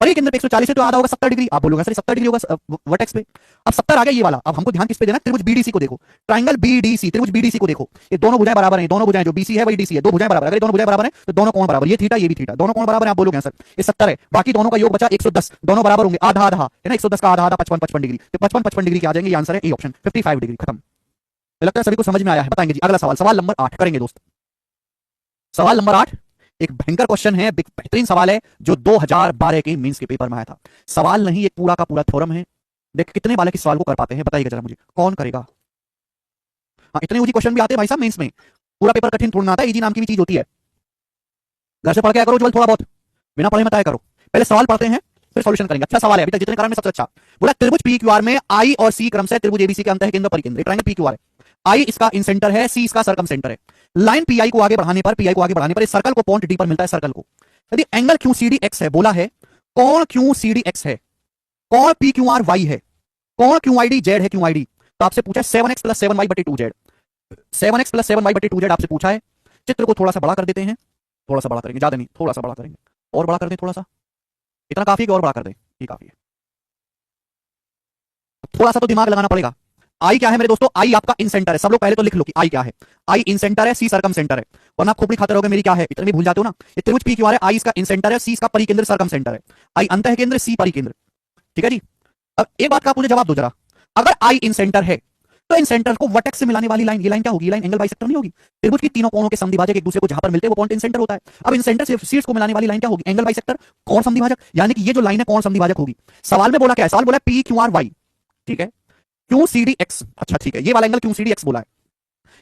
परिकेंद्र पे 140 है तो आधा होगा 70 डिग्री, आप बोलोगे सर 70 डिग्री होगा वर्टेक्स पे। अब 70 आ गया ये वाला। अब हमको ध्यान किस पे देना, त्रिभुज बीडीसी को देखो, ट्रायंगल बीडीसी, त्रिभुज बीडीसी को देखो, ये दोनों भुजाएं बराबर हैं, दोनों भुजाएं जो बीसी है वही डीसी है, दो भुजाएं बराबर, अगर ये दोनों भुजाएं बराबर हैं तो दोनों कोण बराबर, ये थीटा ये भी थीटा, दोनों कोण बराबर है। आप बोलोगे सर ये 70 है, बाकी दोनों का योग बचा 110, दोनों बराबर होंगे, आधा आधा है ना, 110 का आधा आधा 55 55 डिग्री, तो 55 55 डिग्री के आ जाएंगे। ये आंसर है ए ऑप्शन 55 डिग्री। खत्म। लगता है सभी को समझ में आया है। बताएंगे जी अगला सवाल, सवाल नंबर 8 करेंगे दोस्त। सवाल नंबर 8 एक भयंकर क्वेश्चन है, बेहतरीन सवाल है, जो 2012 के मेंस के पेपर में आया था। सवाल नहीं, एक पूरा का पूरा थ्योरम है। देख कितने बालक इस सवाल को कर पाते हैं, बताइएगा जरा मुझे, कौन करेगा। हाँ इतने ऊंची क्वेश्चन भी आते हैं भाई साहब मेंस में, पूरा पेपर कठिन थोड़ा ना आता है, इजी नाम की भी चीज होती है। घर से पढ़ के आया करो उज्जवल, थोड़ा बहुत, बिना पढ़े मत आया करो। पहले सवाल पढ़ते हैं फिर सॉल्यूशन करेंगे। अच्छा सवाल है, अभी तक जितने कारण में सबसे अच्छा बोला, त्रिभुज पी क्यू आर में आई और सी क्रम से त्रिभुज एबीसी के अंतःकेंद्र परिकेंद्र, ट्रायंगल पी क्यू आर है, आई इसका इन सेंटर है, सी इसका सरकम सेंटर है। लाइन पीआई को आगे बढ़ाने पर इस सर्कल को पॉइंट डी पर मिलता है, सर्कल को। यदि angle Q C D X है, बोला है कौन क्यू सी डी एक्स है, कौन पी क्यू आर वाई है, कौन क्यू आई डी जेड है, क्यू आई डी तो आपसे पूछा 7x + 7y / 2z, 7x + 7y / 2z आपसे पूछा है। चित्र को थोड़ा सा बड़ा कर देते हैं, थोड़ा सा बड़ा करेंगे, ज्यादा नहीं, थोड़ा सा बड़ा करेंगे, और बड़ा कर दें थोड़ा सा, इतना काफी है कि और बड़ा कर दें, ये काफी है। थोड़ा सा तो दिमाग लगाना पड़ेगा। आई क्या है मेरे दोस्तों, आई आपका इन सेंटर है। सब लोग पहले तो लिख लो कि आई क्या है, आई इन सेंटर है, सी सरकम सेंटर है, वरना आप खोपड़ी खाते रहोगे मेरी क्या है, इतने भी भूल जाते हो ना। ये त्रिभुज पी क्यू आर है, आई इसका इन सेंटर है, सी इसका परिकेंद्र सरकम सेंटर है, आई अंतःकेंद्र सी परिकेंद्र, ठीक है जी। अब एक बात का आप मुझे जवाब दो जरा, अगर आई इन सेंटर है तो इन सेंटर को वर्टेक्स से मिलाने वाली लाइन, ये लाइन क्या होगी, लाइन एंगल बाइसेक्टर नहीं होगी। त्रिभुज की तीनों कोणों के समद्विभाजक एक दूसरे को जहां पर मिलते हैं वो पॉइंट इन सेंटर होता है। अब इन सेंटर से शीर्ष को मिलाने वाली लाइन क्या होगी, एंगल बाइसेक्टर, कोण समद्विभाजक, यानी कि ये जो लाइन है कोण समद्विभाजक होगी। सवाल में बोला क्या है, सवाल बोला पी क्यू आर वाई, ठीक है, क्यू सी डी एक्स, अच्छा ठीक है, ये वाला angle Q C D X बोला है,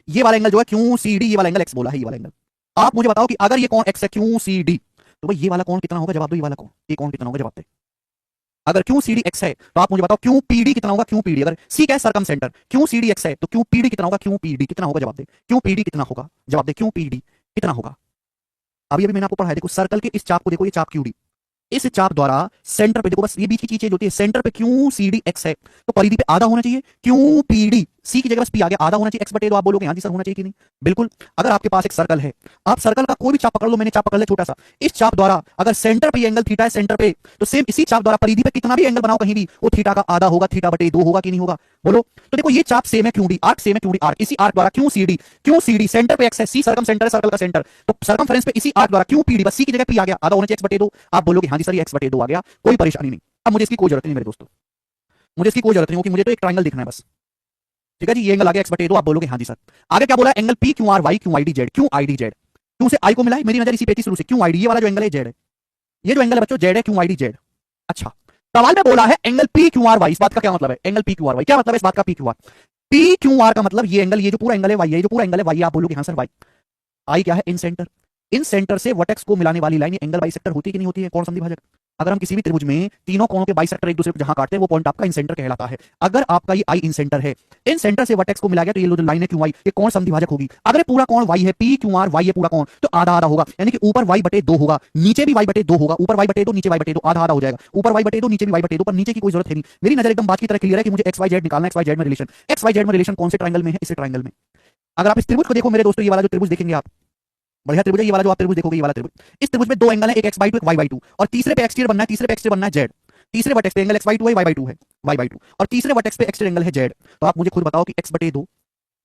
ये वाला एंगल जो है क्यू सी डी, ये वाला एंगल एक्स बोला है, ये वाला एंगल। आप मुझे बताओ कि अगर ये कोण एक्स है क्यू सी डी, तो भाई ये वाला कोण कितना होगा, जवाब दो, ये वाला कोण, ये कोण कितना होगा, जवाब दे। अगर क्यू सी डी एक्स है तो आप मुझे बताओ क्यू पी डी कितना होगा, क्यू पी डी, अगर सी क्या है circumcenter, Q C D X है तो क्यू पी डी कितना होगा, क्यू पी डी कितना होगा, जवाब दे, क्यू पी डी कितना होगा, जवाब दे, क्यू पी डी कितना होगा। अभी अभी मैंने आपको पढ़ाया, देखो सर्कल के इस चाप को देखो, ये चाप क्यू डी, इस चाप द्वारा सेंटर पे देखो, बस ये बीच की चीज चेंज होती है, सेंटर पे क्यू सी डी एक्स है तो परिधि पे आधा होना चाहिए, क्यू पी डी सी की जगह बस पी आ गया, आधा होना चाहिए, एक्स बटे दो। आप बोलोगे हाँ जी सर होना चाहिए कि नहीं, बिल्कुल। अगर आपके पास एक सर्कल है, आप सर्कल का कोई भी चाप पकड़ लो, मैंने चाप पकड़ लिया छोटा सा, इस चाप द्वारा अगर सेंटर पे एंगल थीटा है सेंटर पे, तो सेम इसी चाप द्वारा परिधि पे कितना भी एंगल बनाओ कहीं भी, वो थीटा का आधा होगा, थीटा बटे दो होगा कि नहीं होगा, बोलो। तो देखो ये चाप सेम है क्यू डी, आर्क सेम है क्यू डी, आर्क, इसी आर्क द्वारा क्यू सी डी सेंटर पे एक्स है, सी सरकम सेंटर है, सर्कल का सेंटर, तो सरकमफेरेंस पे इसी आर्क द्वारा क्यू पी डी, बस सी की जगह पी आ गया, आधा होना चाहिए, एक्स बटे दो। आप बोलोगे हाँ जी सर ये एक्स बटे दो आ गया, कोई परेशानी नहीं। अब मुझे इसकी कोई जरूरत नहीं मेरे दोस्तों, मुझे इसकी कोई जरूरत नहीं, क्योंकि मुझे तो एक ट्रायंगल देखना है बस, ठीक है जी। ये एंगल आ गया एक्स बटे दो, आप बोलोगे हाँ जी सर। आगे क्या बोला, angle P Q R Y Q I D Z, Q I D Z, Q से आई को मिला है, मेरी नजर इसी पे थी शुरू से, क्यू आई डी, ये वाला जो एंगल है जेड है, ये जो एंगल है बच्चों जेड है, क्यू आई डी जेड। अच्छा सवाल में बोला है angle P Q R Y, इस बात का क्या मतलब है, angle P Q R Y क्या मतलब है इस बात का, P Q R, P Q R का मतलब ये एंगल, ये जो पूरा एंगल है वाई, ये जो पूरा एंगल है वाई, आप बोलोगे हाँ सर वाई। आई क्या है, इन सेंटर, इन सेंटर से वर्टेक्स को मिलाने वाली लाइन एंगल बाइसेक्टर होती है कि नहीं होती है, कोण समद्विभाजक। अगर हम किसी भी त्रिभुज में तीनों कोणों के बाइसेक्टर एक दूसरे को जहां काटते हैं वो पॉइंट आपका इन सेंटर कहलाता है। अगर आपका ये आई इन सेंटर है, इन सेंटर से वर्टेक्स को मिला गया तो ये जो लाइन है क्यू वाई, ये कोण समद्विभाजक होगी। अगर पूरा कोण वाई है, पी क्यू आर वाई है पूरा कोण, तो आधा आधा होगा, यानी कि ऊपर वाई बटे दो होगा, नीचे भी वाई बटे दो होगा, ऊपर वाई बटे दो नीचे वाई बटे दो, आधा आधा हो जाएगा, ऊपर वाई बटे दो नीचे भी वाई बटे दो, पर नीचे की कोई जरूरत है नहीं। मेरी नजर एकदम बात की तरह क्लियर है कि मुझे एक्स वाई जेड निकालना है, एक्स वाई जेड में रिलेशन, एक्स वाई जेड में रिलेशन कौन से ट्रायंगल में है, इस ट्रायंगल में। अगर आप इस त्रिभुज को देखो मेरे दोस्तों, ये वाला जो त्रिभुज देखेंगे आप, बढ़िया त्रिभुज है ये वाला जो आप त्रिभुज देखोगे, ये वाला त्रिभुज, इस त्रिभुज में दो एंगल है, एक x/2 एक y/2, और तीसरे पे एक्सटीरियर बनना है, तीसरे पे एक्सटीरियर बनना है z, तीसरे वर्टेक्स पे एंगल x/2 है, y/2 है, y/2, और तीसरे वर्टेक्स पे एक्सटीरियर एंगल है z। तो आप मुझे खुद बताओ कि x/2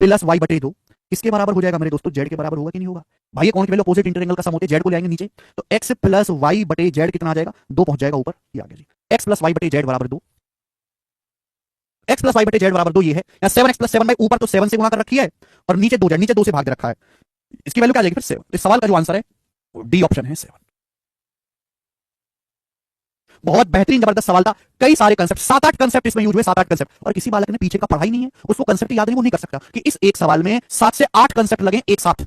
प्लस y/2 किसके बराबर हो जाएगा मेरे दोस्तों, z के बराबर होगा कि नहीं होगा। भाई ये कौन के पहले अपोजिट इंटरएंगल का सम होते हैं, z को ले आएंगे नीचे, तो x प्लस y बटे z कितना आ जाएगा, 2 पहुंच जाएगा ऊपर, ये आ गया जी, x प्लस y बटे z बराबर 2। एक्स प्लस वाई बटे जेड बराबर 2 ये है, या 7x प्लस 7 बाई ऊपर तो 7 से गुणा कर रखी है और नीचे 2 जेड, नीचे 2 से भाग दे रखा है। इसकी वैल्यू क्या आ जाएगी फिर 7। इस सवाल का जो आंसर है डी ऑप्शन है 7। बहुत बेहतरीन जबरदस्त सवाल था, कई सारे कंसेप्ट, 7-8 कंसेप्ट इसमें यूज हुए, 7-8 कंसेप्ट। और किसी बालक ने पीछे का पढ़ा ही नहीं है, उसको कंसेप्ट याद नहीं, वो नहीं कर सकता कि इस एक सवाल में 7 से 8 कंसेप्ट लगे एक साथ।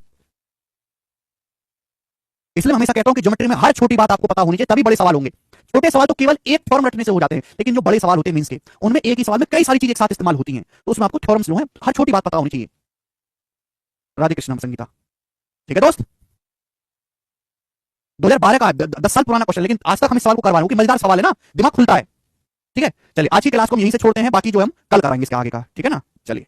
इसलिए हमेशा कहता हूं कि ज्योमेट्री में हर छोटी बात आपको पता होनी चाहिए, तभी बड़े सवाल होंगे। छोटे सवाल तो केवल एक फॉर्म रटने से हो जाते हैं, लेकिन जो बड़े सवाल होते हैं मींस के, उनमें एक ही सवाल में कई सारी चीजें एक साथ इस्तेमाल होती हैं, तो उसमें आपको थ्योरम्स जो है हर छोटी बात पता होनी चाहिए। राधे कृष्ण संगीता। ठीक है दोस्त, 2012 का 10 साल पुराना क्वेश्चन, लेकिन आज तक हम इस सवाल को करवा रहे हैं कि मजेदार सवाल है ना, दिमाग खुलता है। ठीक है, चलिए आज की क्लास को हम यहीं से छोड़ते हैं, बाकी जो हम कल कराएंगे इसके आगे का। ठीक है ना, चलिए।